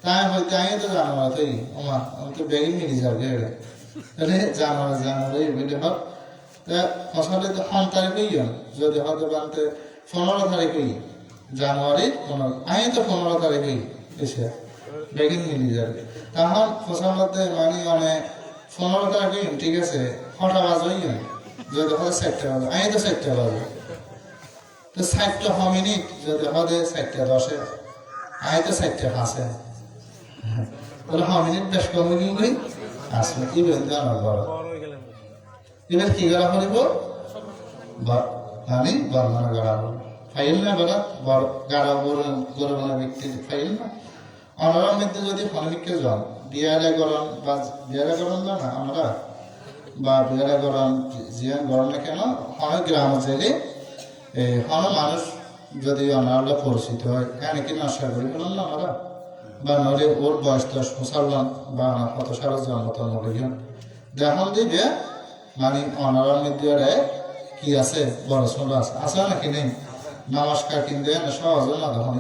তাই হইতে আই তো জানুয়াতেই ওমা আমি তো বেগি মিলি যাবে তাহলে জানুয়ারি মিলে হোক। তা মশালে তো 1 তারিখেই যদি হদে বাঁধতে 15 তারিখেই জানুয়ারি 15 আই তো 15 তারিখেই এসে বেগিন মিলি যাবে, তখন ফসল মধ্যে মানে অনেক 15 তারিখেই ঠিক আছে 6টা বাজবেই যদি হয় 7টা বাজে, আই তো 7টা বাজে, তো 7টা মিনিট যদি হয় 7টা 10-এ আই তো 7টা 5-এ, তাহলে মিনিট বেশ কমে গিয়ে আসলে কি বলতে আমার বড় এবার কি করা করিব মানে বর্ণনা করা ফাইল না বলা বড় গাড়া গৌরবণীয় ব্যক্তির ফাইল না। অনারার মধ্যে যদি ফলমিককে যান বিয়ারে গরম বা বিয়ারে গরম না আমরা বা বিয়ারে গরম জিয়ান গরম না কেন অনেক গ্রাম চাইলে হন মানুষ যদি অনারটা পরিচিত হয় এনেকে নশা করি বললাম না আমরা, বা নলে ওর বয়স 10 মুসলমান বা কত সারা জন্মত নলিজন দেখান দিবে মানে অনারার মধ্যে কি আছে বড় ছোট আছে আছে নাকি নেই, নমস্কার কিন্তু সহজ না তখন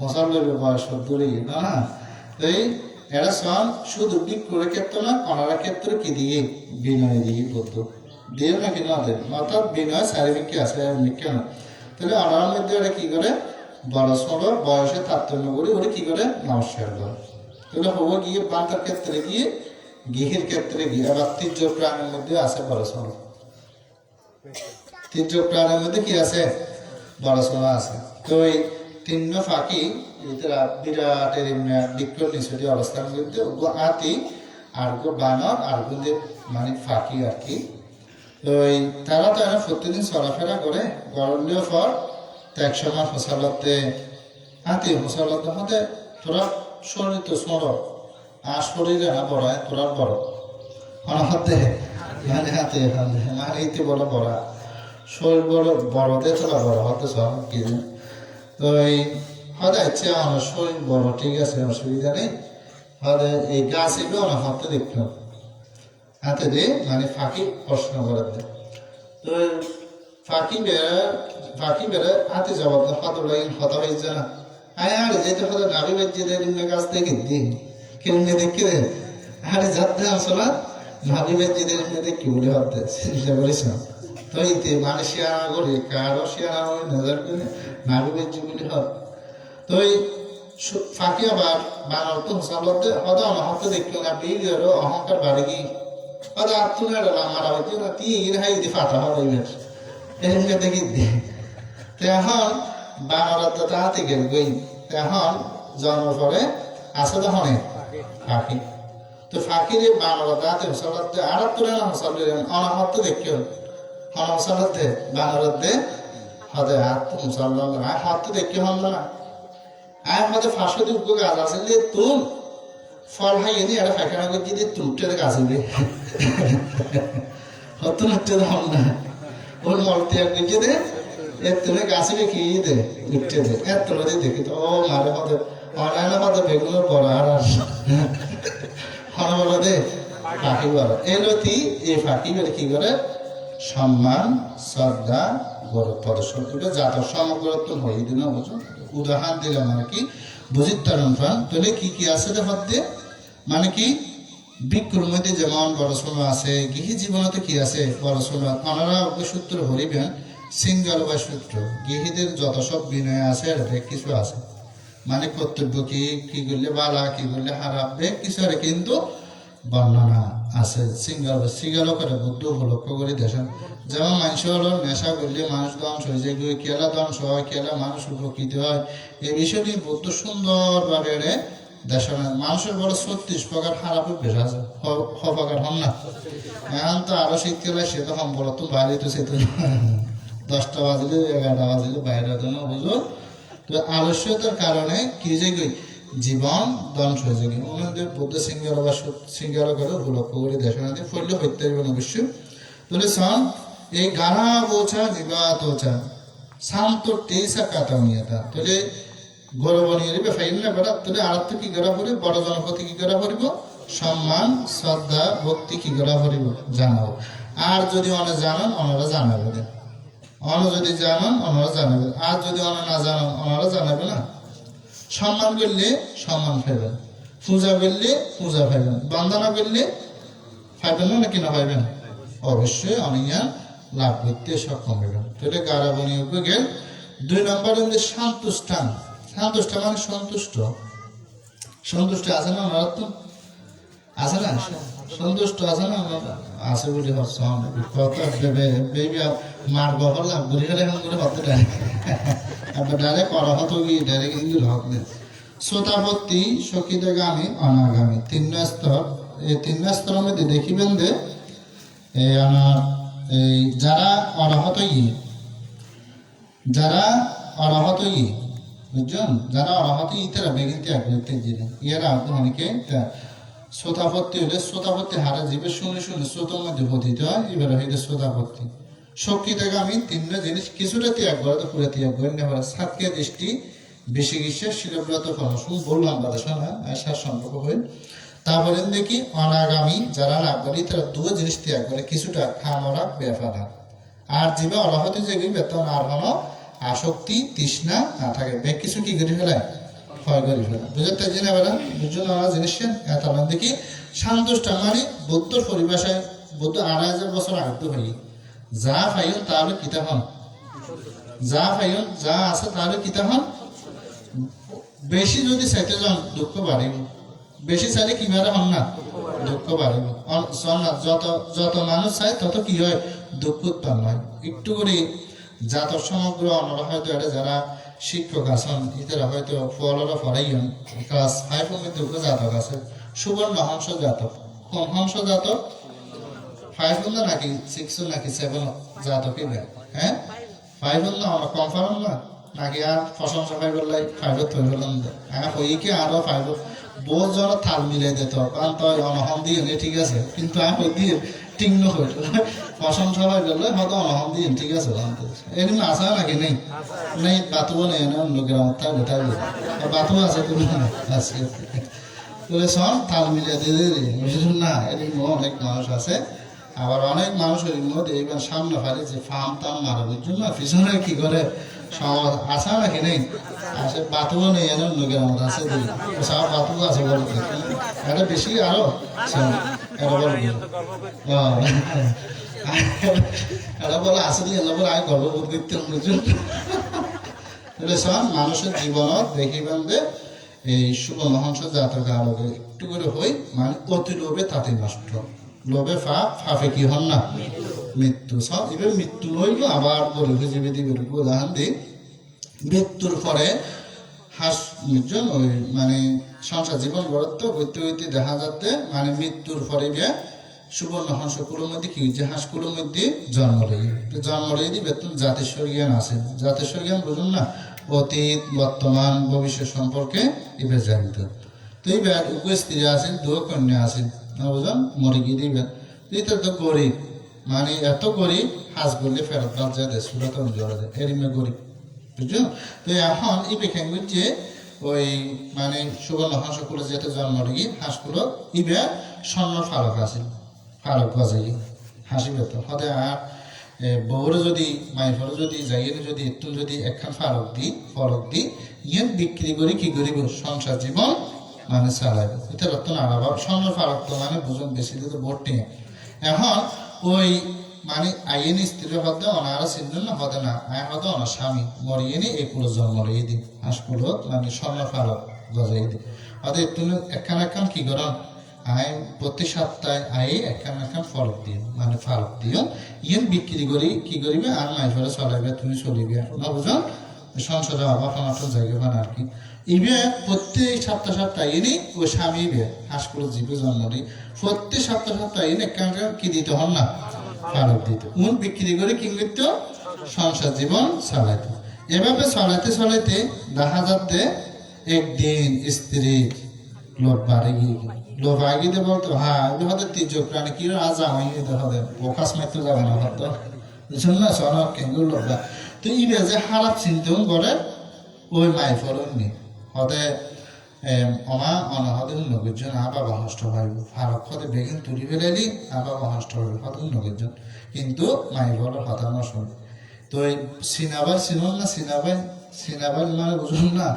মুসলমানের বয়স দূরে না না। তো এই এরা সন শুধু বিক করে ক্ষেত্র না অনারা ক্ষেত্রে কি দিয়ে বিনয় দিয়ে বলতো দিয়ে নাকি না দেন, অর্থাৎ বিনয় শারীরিক আছে মিক্কে না। তাহলে অনারার মধ্যে ওরা কি করে বড় ছোট বয়সে তারতম্য করে ওরা কি করে নমস্কার করে, তাহলে হবো গিয়ে বান্তার ক্ষেত্রে গিয়ে গৃহের ক্ষেত্রে গিয়ে আবার তীর্য প্রাণের মধ্যে আছে বড় ছোট, তীর্য প্রাণের মধ্যে কি আছে বড় ছোট আছে। তো এই 3 ফাঁকি বিরাট বিক্রয় নিশ্চয় অবস্থান করতে আতি আর বানর আর মানে ফাঁকি আর কি। তো তারা তো এরা প্রতিদিন চলাফেরা করে গরমীয় পর তো এক সময় ফসলতে হাতি ফসলতে হতে তোরা শরীর তো স্মর আর শরীরে না বড় তোরা বড় হতে মানে হাতে মানে ইতি বড় বড় শরীর বড় বড়তে তোরা বড় হতে সব কি তো হতে ইচ্ছে আমার শরীর বড় ঠিক আছে অসুবিধা নেই হতে এই গাছ এগুলো আমার হাতে দেখলাম হাতে দিয়ে মানে ফাঁকি প্রশ্ন করে দেয় তো ফাঁকি বেড়ে হাতে যাওয়ার হাত লাগে হতা হয়েছে না আয় আরে যেতে হতো গাড়ি বেঁচে দেয় গাছ থেকে দিই কিনে দেখি রে আরে যাতে আসলে ভাবি বেঁচে দেয় দেখি বলে হতে চিন্তা করিস না তো এইতে মানে শিয়ানা করি কারো শিয়ানা হয় নজর করে ভাবি বেঁচে বলে হত তো এই ফাঁকি আবার বানার তো হসালতে হতো আমার হাতে দেখলো না বিয়ের অহংকার বাড়ি গিয়ে হয়তো আর তুলে মারা হইতে না তিন হাই দি ফাটা হবে এরকম দেখি তো এখন বাংলা তো তাহাতে গেল গই এখন জন্ম পরে আছে তো হনে ফাঁকি তো ফাঁকির বাংলা তাহাতে হসালতে আর তুলে না হসালে অনাহত দেখিও হন হসালতে বাংলাতে হতে হাত মুসল্লা হাত দেখি হন না আয় হতে ফাঁসে দিয়ে উপর গাছ আসলে তুম ফল হাইনি একটা ফাঁকানা করে যদি তুমটে গাছ উঠে হত উঠতে হন না ওর মলতে এক গুজে দে এর তুলে গাছে কি দে উঠতে দে এর তুলে দিয়ে দেখি তো ও মারে হতে অনলাইনে হতে বেগুনের বড় আর হন বলো দে ফাঁকি বলো এলোতি এই ফাঁকি বেড়ে কি করে সম্মান শ্রদ্ধা গৌরব প্রদর্শন এটা জাতক সমগ্রত্ব হয়ে দিন বুঝুন উদাহরণ দিলাম আর কি বুঝিত তারণ তাহলে কি কি আছে দেখতে মানে কি বিক্ষুর মধ্যে যেমন বড় ষোলো আছে গৃহী জীবনতে কি আছে বড় ষোলো ওনারা সূত্র হরিবেন সিঙ্গল বা সূত্র গৃহীদের যত সব বিনয় আছে এটা কিছু আছে মানে কর্তব্য কি করলে বালা কি করলে হারাবে কিছু আর কিন্তু বর্ণনা আছে সিঙ্গল করে বুদ্ধ উপলক্ষ করে দেখেন যেমন মানুষ হলো নেশা করলে মানুষ ধ্বংস হয়ে যায় কেলা ধ্বংস হয় কেলা মানুষ উপকৃত হয় এই বিষয়টি বুদ্ধ সুন্দরভাবে দেশের মানুষের বড় 36 প্রকার খারাপ অভ্যাস আছে প্রকার হন না এখন তো আরো শীতকালে সে তো সম্বল তো বাইরে তো সে তো 10টা বাজলে 11টা বাজলে বাইরে তো না বুঝলো তো আলস্যতার কারণে কি যে জীবন ধ্বংস হয়ে যায় ওনাদের বুদ্ধ সিঙ্গার বা সিঙ্গার করে উপলক্ষ করে দেশনাতে ফলে হইতে হবে অবশ্য তাহলে সন এই গানা বোঝা জীবাত ওচা শান্ত টেসা কাটা মিয়াতা তাহলে গৌরব নিয়ে নেবে ফাইল না বেড়া তাহলে আর কি করা পড়ে বড় জনপতি কি করা পড়িব সম্মান শ্রদ্ধা ভক্তি কি করা পড়িব জানাবো আর যদি অনেক জানান ওনারা জানাবে অন যদি জানান ওনারা জানাবে আর যদি অনেক না জানান ওনারা জানাবে না সম্মান করলে সম্মান পাইবেন পূজা করলে পূজা পাইবেন বন্দনা করলে পাইবেন না কিনা পাইবেন অবশ্যই অনিয়া লাভ করতে সক্ষম হইবেন তাহলে গারাবনী গেল 2 নম্বর হচ্ছে সন্তুষ্টান সন্তুষ্ট মানে সন্তুষ্ট আছে না ওনারা তো আছে না সন্তুষ্ট আছে না আছে বলে হচ্ছে কত বেবি মার বহর লাভ ঘুরে গেলে এখন করে হতে দেয় আবার ডাইরেক্ট করা হতো কি ডাইরেক্ট ইঙ্গুল হক নেই শ্রোতাপত্তি সকিতগামী অনাগামী 3 স্তর এই 3 স্তরের মধ্যে দেখিবেন যে এই যারা অনাহত বুঝছেন যারা অনাহত তারা বেগিন ত্যাগ করতে দিলেন ইয়ারা অনেকে শ্রোতাপত্তি হলে শ্রোতাপত্তি হারা জীবে শুনে শ্রোতার মধ্যে পতিত হয় এবার হইলে শ্রোতাপত্তি শক্তিগামী 3 জিনিস কিছুটা ত্যাগ করে তো পুরো ত্যাগ করে নেওয়া সাতকে দৃষ্টি বেশি গিয়ে শিলব্রত ফলসুন বললাম বাদশা না আশার সম্পর্ক হয়ে তারপরে দেখি অনাগামী যারা লাভ করি তারা 2 জিনিস ত্যাগ করে কিছুটা খামরা বেফানা আর জীবে অনাহত যে বেতন আর হলো আসক্তি তৃষ্ণা না থাকে বেগ কিছু কি করে ফেলায় ক্ষয় করে ফেলায় বুঝতে জেনে বেড়া বুঝুন ওরা জিনিস তার দেখি সন্তুষ্ট মানে বৌদ্ধ পরিভাষায় বৌদ্ধ 2500 বছর আগে হই যা পাইন তাহলে কিতাব হন যা পাইন যা আছে তাহলে কিতাব হন বেশি যদি চাইতে যান দুঃখ বাড়িব বেশি চাইলে কিভাবে হন না দুঃখ বাড়িব যত মানুষ চায় তত কি হয় দুঃখ উৎপন্ন হয় একটু করে জাতক সমগ্র অন্যরা হয়তো এটা যারা শিক্ষক আছেন এরা হয়তো ফলরা ফরাইন ক্লাস 5 এর মধ্যে জাতক আছে সুবর্ণ হংস জাতক কোন হংস জাতক 5 হল নাকি 6 হল নাকি 7 যা তো কি হ্যাঁ 5 হল না কনফার্ম না নাকি আর প্রশংসা 5 হল 5 তো হল না হ্যাঁ হই কি আরো 5 বহুত জন তাল মিলে দিত কারণ তো অনহম দিয়ে ঠিক আছে কিন্তু আমি হই দিয়ে টিং ন হই প্রশংসা 5 হল হয়তো অনহম দিয়ে ঠিক আছে এরকম আশা নাকি নেই নেই বাতুও নেই না লোকের মতো বেটা বাতু আছে তুমি আজকে বলে সব তাল মিলিয়ে দিয়ে বুঝলেন না এরকম অনেক মানুষ আছে আবার অনেক মানুষ এর মধ্যে এইবার সামনে ফারে যে ফার্ম টাম মারা বুঝছেন না পিছনে কি করে সমাজ আশা নাকি নেই আসে বাতুও নেই এনে লোকের মতো আছে সব বাতু আছে বলতে এটা বেশি আরো এটা বলবো এটা বলে আসলে এনে বলে আমি গর্ববোধ করতে বুঝছেন সব মানুষের জীবনত দেখিবেন যে এই শুভ মহাংস জাতক আলোকে একটু করে হই মানে অতি লোভে তাতে নষ্ট লোভে ফাফে কি হন না মৃত্যু সব এবার মৃত্যু হইল আবার বলে জীবে দিবে উদাহরণ দিই মৃত্যুর পরে হাস নির্জন ওই মানে সংসার জীবন বরত্ব হইতে হইতে দেখা যাচ্ছে মানে মৃত্যুর পরে গিয়ে সুবর্ণ হাঁসগুলোর মধ্যে কি যে হাঁসগুলোর মধ্যে জন্ম লই দিবে জাতেশ্বর জ্ঞান আছে জাতেশ্বর জ্ঞান বুঝুন না অতীত বর্তমান ভবিষ্যৎ সম্পর্কে এবার জানিত তো এইবার স্ত্রী আছে দু কন্যা আছে বুঝুন মরে গিয়ে দিবেন এটা তো গরিব মানে এত গরিব হাঁস বললে ফেরত বাদ যায় দেয় সুরাত জড়া যায় এরিমে গরিব বুঝছো তো এখন এই বেখান যে ওই মানে সুবর্ণ হাঁসগুলো যেতে জন্ম লেগে হাঁসগুলো ইবে স্বর্ণ ফারক আছে ফারক বাজাই হাসিবে তো হতে আর বউরে যদি মাইফরে যদি যাইয়ে যদি একটু যদি একখান ফরক দি ইয়ে বিক্রি করে কি করিব সংসার জীবন মানে চালাইবে এটা রত না আবার স্বর্ণ ফারক তো মানে বুঝুন বেশি দিতে ভর্তি এখন ওই মানে আইন স্ত্রী হতে অনারা চিনল না হতে না আয় হতে অনার স্বামী মরিয়ে নি এগুলো জন্ম লইয়ে দিই হাঁসগুলো মানে স্বর্ণ ফারক গজাই দিই হতে একটু একখান কি করেন আয় প্রতি সপ্তাহে আয় একখান ফরক দিও মানে ফারক দিও ইয়েন বিক্রি করি কি করিবে আর মাইফরে চলাইবে তুমি চলিবে না বুঝো সংসারে আপনার জায়গা পান আর কি ইবে প্রত্যেক সপ্তাহে এনে ওই স্বামী বে হাঁসগুলো জীবে জন্ম দিই প্রত্যেক সপ্তাহে এনে একখান কি দিতে হন না ফারক দিত উন বিক্রি করে কি করত সংসার জীবন চালাইত এভাবে চলাইতে দেখা যাচ্ছে একদিন স্ত্রী লোভ বাড়ে গিয়ে লোভ আগিয়ে বলতো হ্যাঁ হয়তো তির্য প্রাণী কি আজ আমি হতে প্রকাশ মাত্র যাবে না হয়তো বুঝছেন না সনক কেঙ্গুর লোভ তো ইবে যে খারাপ চিন্তাও করে ওই মাই ফরমনি হতে অনাহতে নগরজন বাবা নষ্ট হয় ফারক হতে বেগিন তুলি ফেলেলি বাবা নষ্ট হবে হতে নগরজন কিন্তু মাই বলো হতা নষ্ট তো এই সিনাবার চিনুন না সিনাবার মানে বুঝুন না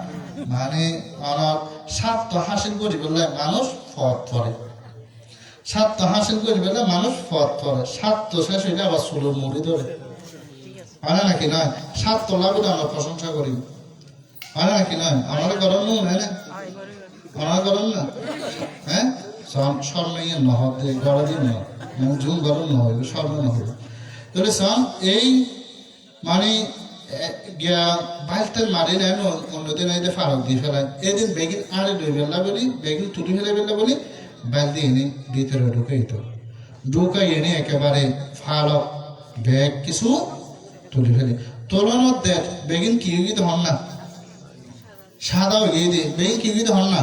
মানে অনার স্বার্থ হাসিল করি বললে মানুষ পথ পড়ে স্বার্থ হাসিল করি বললে মানুষ পথ পড়ে স্বার্থ শেষ হইলে আবার চুলোর মুড়ি ধরে হয় নাকি নয় স্বার্থ লাগবে আমরা প্রশংসা করি হয় নাকি নয় আমাদের গরম নয় না আমার গরম না হ্যাঁ স্বর্ণ ইয়ে নহতে গড়া দিন নয় ঝুম গরম নহইবে স্বর্ণ নহইবে তাহলে সব এই মানে বাইশটার মারি নেন অন্যদিন এই ফারক দিয়ে ফেলায় এদিন বেগিন আরে দুই বেলা বলি বেগিন তুলি ফেলে বেলা বলি বাইল দিয়ে এনে ভিতরে ঢুকাই এনে একেবারে ফারক ব্যাগ কিছু তুলি ফেলে তোলানোর দেখ বেগিন কি হন না সাদা হয়ে দিয়ে বেগিন কি হন না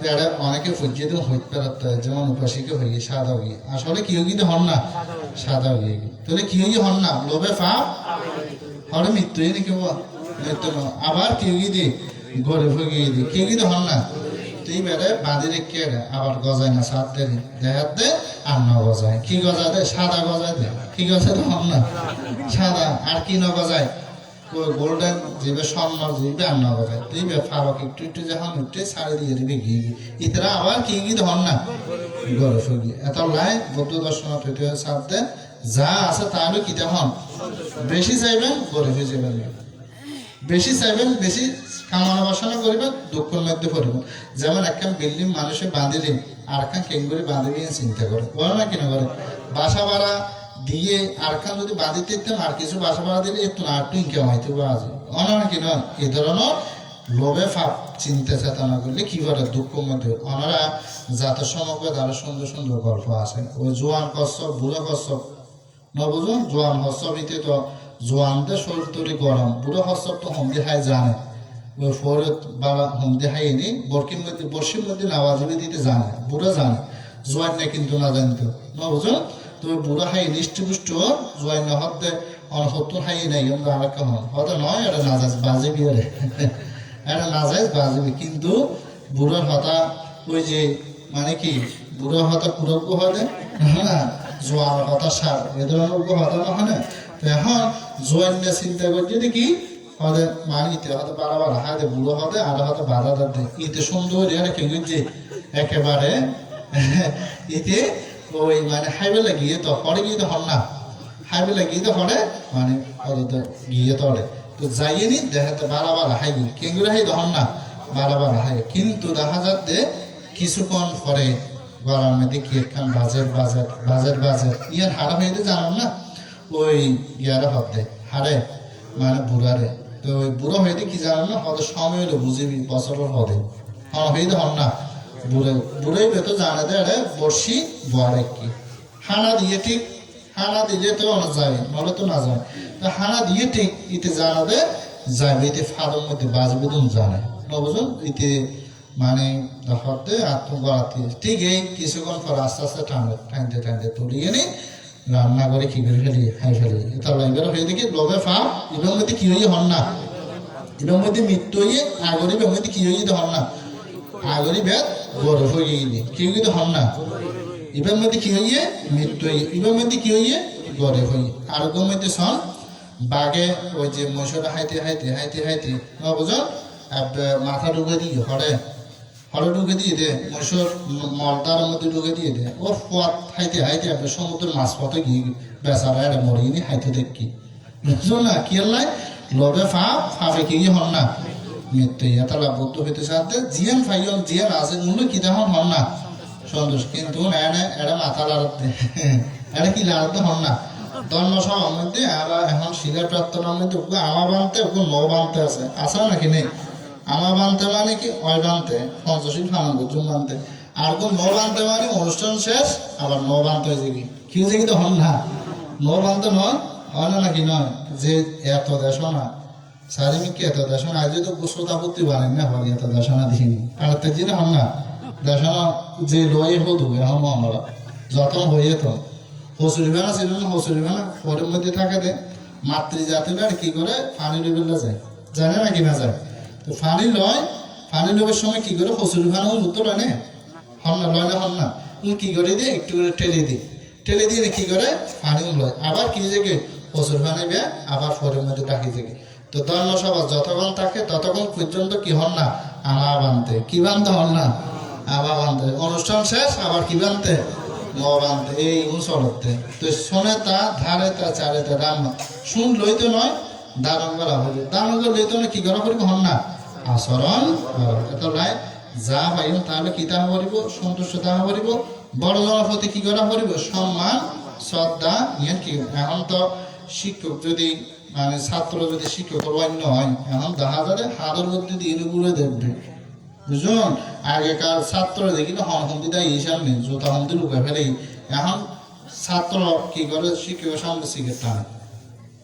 এটা অনেকে ফুজিয়ে দেওয়া হইতে পারত যেমন উপাসীকে হয়ে সাদা হয়ে আসলে কি হন না সাদা হয়ে তাহলে কি হন না লোভে ফাপ হরে মৃত্যু নাকি মৃত্যু আবার কেউ দিয়ে গরিব হয়ে গিয়ে দিই কেউ কিন্তু হন না তুই বেড়ে বাঁধি রেখে আবার গজায় না সাত দেরি দেখাতে আর ন গজায় কি গজা দে সাদা গজায় দে কি গজায় দে হন না সাদা আর কি ন গজায় ওই গোল্ডেন জিবে স্বর্ণ জিবে আর ন গজায় তুই ফারক একটু যখন উঠে ছাড়ে দিয়ে দিবি গিয়ে ইতারা আবার কি কিন্তু হন না গরিব হয়ে গিয়ে এত লাই বৌদ্ধ দর্শন সাত দে যা আছে তাহলে কি হন বেশি চাইবেন গরিব হয়ে যাবেন বেশি চাইবেন বেশি কামনা বাসনা করবেন দুঃখের মধ্যে পড়বেন যেমন একখান বিল্ডিং মানুষে বাঁধিলেন আর একখান কেঙ্গুরি বাঁধিবে চিন্তা করে বলো না কিনা করে বাসা ভাড়া দিয়ে আর একখান যদি বাঁধিতে দিতাম আর কিছু বাসা ভাড়া দিলে একটু না একটু ইনকাম হইতে পারা যায় অনেক কিনা এই ধরনের লোভে ফাপ চিন্তা চেতনা করলে কি করে দুঃখ মধ্যে ওনারা জাতের সমগ্র আরো সুন্দর সুন্দর গল্প আছে ওই জোয়ান কচ্ছপ বুড়ো কচ্ছপ না বুঝুন জোয়ান কচ্ছপ তো জোয়ানদের শরীর তৈরি গরম বুড়ো কচ্ছপ তো হন্দি হাই জানে ওই ফোরে বাবা হন্দি হাই নি বর্ষির মধ্যে নাওয়াজিবি দিতে জানে বুড়ো জানে জোয়ান না কিন্তু না জানতো না বুঝুন তো বুড়ো হাই নিষ্ঠপুষ্ট জোয়ান না হতে অনসত্তর হাই নাই আমরা আর কেমন হয়তো নয় এটা না যাচ্ছে বাজে বিয়ারে এটা না যায় বাজবে কিন্তু বুড়োর হতা ওই যে মানে কি বুড়োর হতা পুরোগ্য হবে না জোয়ার হতা সার এ ধরনের হতা না হয় না তো এখন জোয়ার নিয়ে চিন্তা করছে যে কি হতে মানে ইতে হতে বাড়াবার হাতে বুড়ো হবে আর হতে বাধা দাঁড়ে ইতে সুন্দর এটা কেউ যে একেবারে ইতে ওই মানে হাইবে লাগিয়ে তো হরে গিয়ে তো হন না হাইবে লাগিয়ে তো হরে মানে হতে গিয়ে তরে তো যাইনি দেখাতে বাড়াবার হাই কেঙ্গুরে হাই তখন না বাড়াবার হাই কিন্তু দেখা যাচ্ছে কিছুক্ষণ পরে গলার মধ্যে কি একখান বাজের ইয়ার হারা হইতে জানাম না ওই ইয়ারা হতে হারে মানে বুড়ারে তো ওই বুড়ো হইতে কি জানাম না হয়তো সময় হইলে বুঝিবি বছরের হতে হইতে হন না বুড়াই তো জানা দেয় আরে বর্ষি বয়ারে কি হানা দিয়ে ঠিক হানা দিলে তো না যাবে নলে তো না যাবে তো হানা দিয়ে ঠিক ইতে জানাবে যাবে ইতে ফাদর মধ্যে বাজবে তুমি জানে না বুঝুন ইতে মানে হতে আত্মগড়াতে ঠিক এই কিছুক্ষণ পর আস্তে আস্তে টানতে তুলিয়ে নি রান্না করে কি করে ফেলি খাই ফেলি তাহলে এবার হয়ে দেখি লোভে ফাপ এবার মধ্যে কি হয়ে হন না এবার মধ্যে মৃত্যু হয়ে আগরি এবার মধ্যে কি হয়ে হন না আগরি বেদ গড় হয়ে গিয়ে কেউ কিন্তু হন না এবার মধ্যে কি হইয়ে মৃত্যু হয়ে এবার মধ্যে কি হইয়ে গড়ে হই আর মধ্যে সন বাঘে ওই যে মশাটা হাইতে বুঝো মাথা ঢুকে দিয়ে হরে ঢুকে দিয়ে দে মশার মলটার মধ্যে ঢুকে দিয়ে দে ও পথ হাইতে আপনি সমুদ্রের মাছ পথে গিয়ে বেচারা এটা মরিনি হাইতে দেখি বুঝলো না কি আল্লাহ লবে ফাপে কি হন না মৃত্যু তাহলে বুদ্ধ হইতে সাথে জিয়ান ফাইয়ন জিয়ান আছে মূল্য কি তেমন হন না সন্তোষ কিন্তু এটা মাথা লাড়াতে এটা কি লাড়াতে হন না ধর্ম সবার মধ্যে আমরা এখন শিকার প্রার্থনার মধ্যে ওকে আমা বানতে ওকে ন বানতে আছে নাকি নেই আমা বানতে মানে কি অয় বানতে পঞ্চশীল ফানান গুজুম বানতে আর কোন ন বানতে মানে অনুষ্ঠান শেষ আবার ন বানতে হয়েছে কি হয়েছে কিন্তু হন না ন বানতে নয় হয় না নাকি নয় যে এত দেশ না সারিমিক এত দেশ না আজ তো শ্রোতাপত্তি বানেন না হয় এত দেশ না দেখিনি আর তেজিরে হন না দেশনা যে লয়ে হতো এখন আমরা যতন হয়ে তো হসুরি ভেনা ছিল না হসুরি ভেনা ফোরের মধ্যে থাকে দে মাতৃজাতিরা কি করে পানি ডুবেলা যায় জানে না কি না যায় তো পানি লয়ের সময় কি করে হসুরি ভেনা উত্তর হয় না হন না কি করে দিয়ে একটু করে টেলে দিয়ে কি করে পানি লয় আবার কি যে হসুরি ভেনা বে আবার ফোরের মধ্যে ডাকি থেকে তো ধর্ম সভা যতক্ষণ থাকে ততক্ষণ পর্যন্ত কি হন না আমা বানতে কি বানতে হন না আবার বানতে অনুষ্ঠান শেষ আবার কি বানতে বানতে এই চলতে তো শোনে তা ধারে তা চারে তা রাম শুন লইতে নয় দারণ করা হবে দারণ করে লইতে নয় কি করা করিব হন না আচরণ এটা নাই যা পাইব তাহলে কি তাহা করিব সন্তুষ্ট তাহা করিব বড় জনের প্রতি কি করা করিব সম্মান শ্রদ্ধা ইয়ান কি এখন তো শিক্ষক যদি মানে ছাত্র যদি শিক্ষকের অন্য হয় এখন দেখা যাবে হাতের মধ্যে দিয়ে ঘুরে দেখবে বুঝুন আগেকার ছাত্র দেখি না হন্দি দেয় এই সামনে জোতা হন্দি লুকে ফেলে এখন ছাত্র কি করে শিক্ষকের সামনে শিখে টানে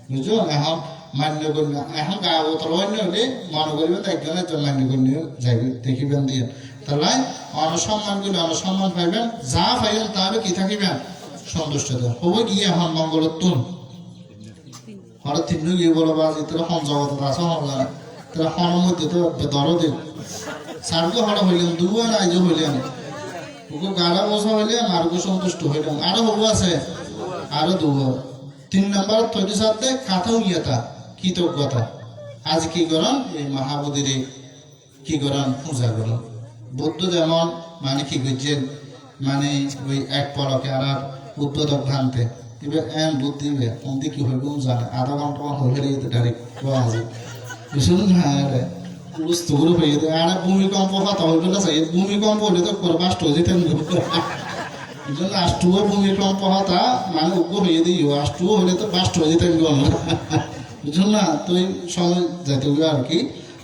বুঝুন এখন মান্য করি এখন গা বোতল অন্য হলে মনে করবেন একজনের জন্য মান্য করি যাইবে দেখিবেন দিয়ে তাহলে অনুসম্মান করলে অনুসম্মান পাইবেন যা পাইবেন তাহলে কি থাকিবেন সন্তুষ্ট হবো গিয়ে এখন মঙ্গলের তুন হঠাৎ তিন গিয়ে বলো বা তোরা হন জগত আছে তোরা হনের মধ্যে তো দরদে সারগো হড়া হইলেন দুবার আইজ হইলেন ওকে গাড়া বসা হইলেন আর সন্তুষ্ট হইলেন আরো হবো আছে আরো দুবার 3 নম্বর তৈরি সাথে কাথাও গিয়েতা কৃতজ্ঞতা আজ কি করেন এই মহাবোধির কি করেন পূজা করেন বুদ্ধ যেমন মানে কি করছেন মানে ওই এক পলকে আর উদ্বোধক ভাঙতে এবার এন বুদ্ধি অন্তি কি হইব জানে আধা ঘন্টা হয়ে গেলে ডাইরেক্ট বুঝুন হ্যাঁ বুঝতে করে হয়ে যায় আর ভূমিকম্প কথা হইবে না চাই ভূমিকম্প হইলে তো বাস্ট হয়ে যেতেন আষ্টুও ভূমিকম্প হতা মানে উগ্র হয়ে দিই আষ্টুও হইলে তো বাস্ট হয়ে যেতেন বুঝুন না তুই সময় যেতে হবে আর কি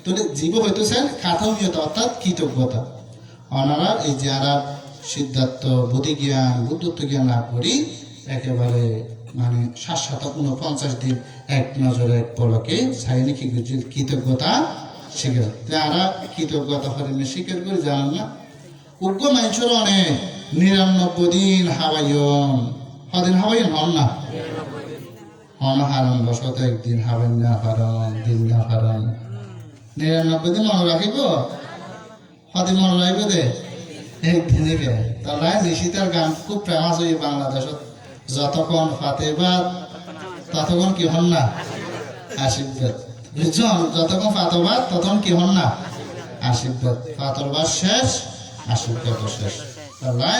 তো তো জীব হইতেছেন কাথমীয়তা অর্থাৎ কৃতজ্ঞতা। ওনারা এই যারা সিদ্ধার্থ বুদ্ধি জ্ঞান বুদ্ধত্ব জ্ঞান লাভ করি একেবারে মানে 749 দিন এক নজরে এক পলকে সাইনি কি কৃতজ্ঞতা স্বীকার তারা কৃতজ্ঞতা হরিণে স্বীকার করে জানেন না উগ্র মানুষের অনেক 99 দিন হাওয়াইন হদিন হাওয়াইন হন না হন হারণ বসত একদিন হাবেন না হারণ দিন না হারণ 99 দিন মনে রাখিব হদিন মনে রাখবে দে একদিনই বে তাহলে নিশিতার গান খুব ফেমাস হয়ে বাংলাদেশত যতক্ষণ ফাতেবাদ ততক্ষণ কি হন না আশীর্বাদ বুঝছেন যতক্ষণ ফাতবাদ ততক্ষণ কি হন না আশীর্বাদ ফাতরবাদ শেষ আশীর্বাদ শেষ তাহলে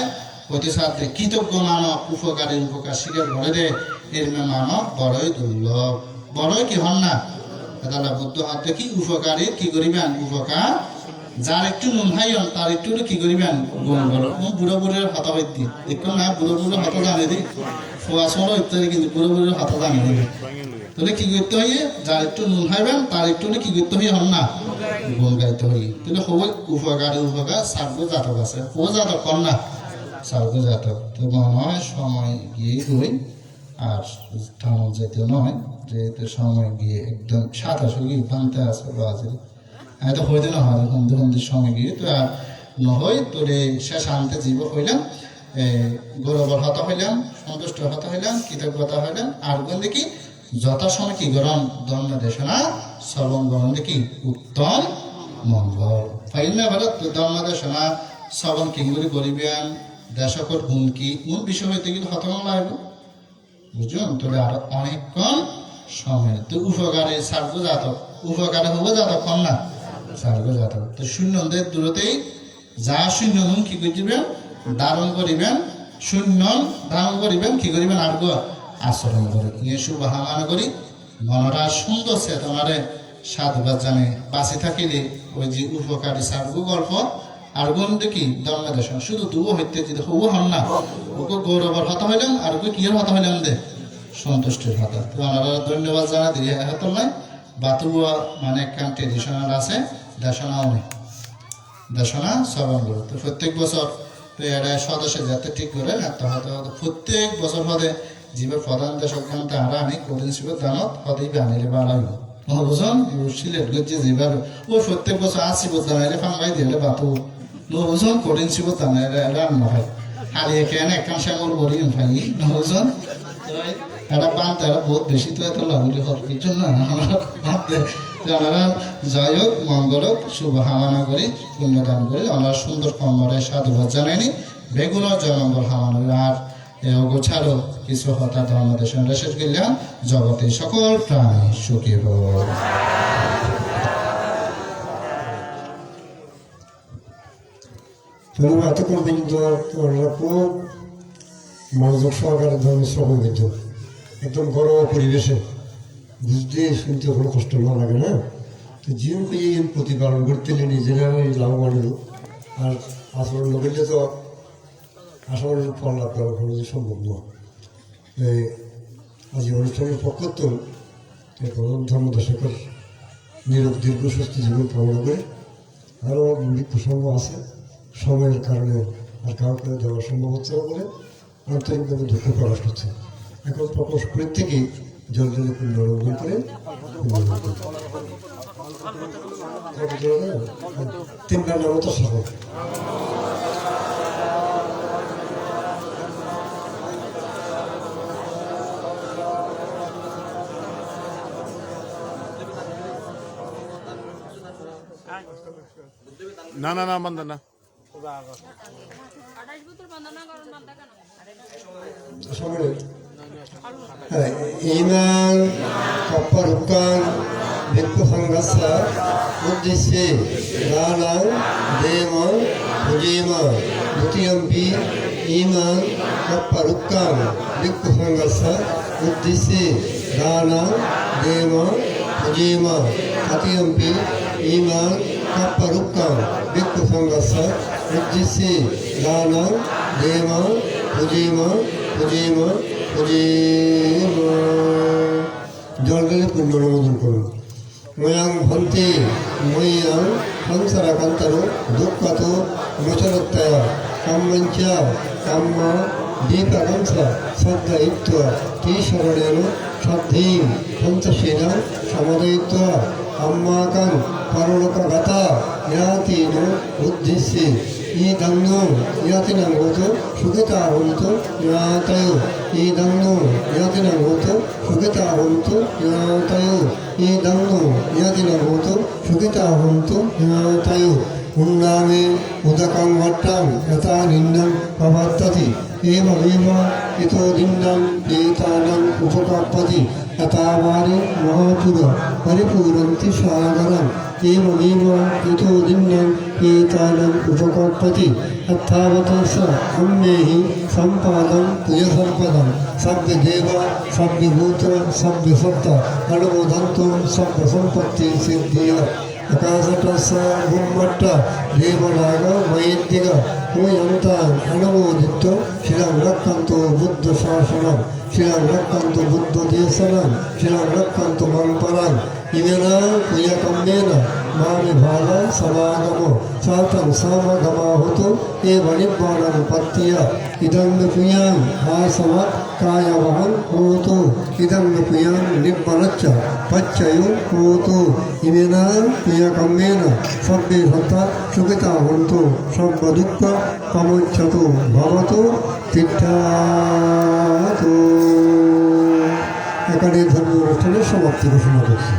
অতি সাথে কৃতজ্ঞ মানব উপকারী উপকার স্বীকার করে দে এর মানব বড়ই দুর্লভ বড়ই কি হন না তাহলে বুদ্ধ হাতে কি উপকারী কি করিবেন উপকার যার একটু নুন হাইন তার একটু কি করিবেন গুণ বলো বুড়ো বুড়ের হাতা হইতি দেখুন না বুড়ো বুড়ো হাতা জানে দি ফোয়া সরো ইত্যাদি কিন্তু বুড়ো বুড়োর হাতা জানে দিবে তাহলে কি করতে হইয়ে যার একটু নুন খাইবেন তার একটু কি করতে হইয়ে হন না গুণ গাইতে হই তাহলে হবো উপকারী উপকার সার্গ জাতক আছে ও জাতক কর না সার্গ জাতক তো মনে হয় সময় গিয়ে হই আর থামো যেতে নয় যেহেতু সময় গিয়ে একদম 27 গিয়ে ভাঙতে আছে বাজে তো হইতে না হয় বন্ধু বন্ধুর সঙ্গে গিয়ে তো আর নহই তোরে শেষ আনতে জীব হইলাম গৌরবর হতা হইলাম সন্তুষ্ট হতা হইলাম কৃতজ্ঞতা হইলাম আর গুণ দেখি যথাসময় কি গরম দণ্ড দেশনা শ্রবণ গরম দেখি উত্তম মঙ্গল ফাইল না ভারত দণ্ড দেশনা শ্রবণ কিংগুলি করিবেন দেশকর গুণ কি কোন বিষয় হইতে গেলে হতম লাগবে বুঝুন তোলে আরো অনেকক্ষণ সময় তো উপকারে সার্গ জাতক উপকারে হবো জাতক কম না সার্গ জাতক তো শূন্যদের দূরতেই যা শূন্য নুন কি করিবেন ধারণ করিবেন শূন্য ধারণ করিবেন কি করিবেন আর আচরণ করে ইয়ে শুভ হামান করি মনরা সুন্দর চেতনারে সাধুবাদ জানে বাঁচি থাকিলে ওই যে উপকারী সার্গ গল্প আর গুণ দেখি দন্মদেশন শুধু দুবো হইতে যদি হবো হন না ওকে গৌরবর হতা হইলাম আর ওকে কিয়ের হতা হইলাম দে সন্তুষ্টির হতা তো ওনারা ধন্যবাদ জানা দিয়ে হাত নয় বাতুয়া মানে একখান ট্রেডিশনাল আছে দেশনাও নেই দেশনা শ্রবণ করে তো প্রত্যেক বছর তো এটা সদস্য যাতে ঠিক করে তো হয়তো প্রত্যেক বছর হতে জীবের প্রধান দেশক গ্রামতে আমরা আনি কঠিন শিবের দানত হতেই আনিলে বাড়াইব বুঝুন সিলেট গেছে যেভাবে ও প্রত্যেক বছর 80 বছর জানাইলে ফাঙ্গাই দিলে বাতু বুঝুন কঠিন শিবের জানাইলে রান্না হয় হারিয়ে কেন একখান শ্যামল বড়ি ফাই বুঝুন এটা বানতে এটা বহুত বেশি তো এত লাগলে হওয়ার কিছু না ভাবতে ওনারা যাই হোক মঙ্গল হোক শুভ হামানা করি পুণ্যদান করি ওনারা সুন্দর কর্মরে সাধুবাদ জানায়নি বেগুন জনম্বর হামানা আর গোছারও কিছু হঠাৎ আমাদের সঙ্গে শেষ করলাম জগতে সকল প্রাণী সুখী হোক। এতক্ষণ পর্যন্ত ওনারা খুব মনোযোগ সহকারে ধর্ম শ্রবণ কিন্তু একদম ঘরোয়া পরিবেশে বুঝতে শুনতে কোনো কষ্ট না লাগে না তো জীবনকে এই প্রতিপালন করতে নিজেরা লাভবান হল আর আচরণ করলে তো আসলে ফল লাভ করা কোনো সম্ভব নয়। আজ অনুষ্ঠানের পক্ষ তো প্রধান ধর্মদর্শকের নিরব দীর্ঘ সুস্থ জীবন কামনা করে আরও মৌলিক প্রসঙ্গ আছে সময়ের কারণে আর কাউকে দেওয়া সম্ভব হচ্ছে না বলে আন্তরিকভাবে দুঃখ প্রকাশ করছে। এখন প্রকাশ করে থেকেই জল জলে পুনরোধন করে 3 নাম তো সফল না না না বান্ধা না ইমান কপ্পারুকান ভিক্ষুসংঘস্য উদ্দেশ্যে দানাং দেমং ভুজেমা দ্বিতীয়ম্পি ইমান কপ্পারুকান ভিক্ষুসংঘস্য উদ্দেশ্যে দানাং দেমং ভুজেমা তৃতীয়ম্পি ইমান কপ্পারুকান ভিক্ষুসংঘস্য উদ্দেশ্যে দানাং দেমং ভুজেমা ভুজেমা জল গেলে পুণ্য অনুমোদন করুন ময়াং ভন্তে ময়্যাং সংসারাকান্তরো দুঃখত গোচরত্তয় কাম্যঞ্চ কাম্য দীপকংস শ্রদ্ধয়িত্ব তীশরণের শ্রদ্ধীম সন্তোষেন সমদয়িত্ব আম্মাকাং পরলোকগতা জ্ঞাতিন উদ্দেশ্যে ইদংনো জ্ঞাতিনাং গত সুখিতা হন্তু জ্ঞাতয় ইদংনো জ্ঞাতিনাং গত সুখিতা হন্তু জ্ঞাতয় ইদংনো জ্ঞাতিনাং গত সুখিতা হন্তু জ্ঞাতয় উন্নামে উদকং ভট্টং যথা নিন্দং প্রবর্ততি एवमेव इतो दिन्नं एतानं उपकाप्यति यथा वारि महापुर परिपूरन्ति सागरम् एवमेव इतो दिन्नं एतानं उपकाप्यति यथावत् स अन्यैः सम्पादं प्रियसम्पदं सभ्यदेव सभ्यभूत सभ्यसत्त अनुमोदन्तु सभ्यसम्पत्तिसिद्धिय आकाशतस्य गुम्मट्ट देवनाग वैदिक हुयन्तान् अनुमोदित्वा शिरं रक्षन्तु बुद्धशासनं शिरं रक्षन्तु बुद्धदेशनं शिरं रक्षन्तु मम परम् इमेन प्रियकम्येन मामिभाग समागमो सातं समगमाहुतो एव निब्बाणं पत्य इदं प्रियं आसव कायवहं होतु इदं प्रियं निब्बणच्च पच्चयो होतु इमेन प्रियकम्येन सभ्ये सत्ता सुखिता हन्तु सर्वदुःख प्रमुच्यतु भवतु তিষ্ঠাতু। এখানে ধর্মীয় অনুষ্ঠানের সমাপ্তি ঘোষণা করছি।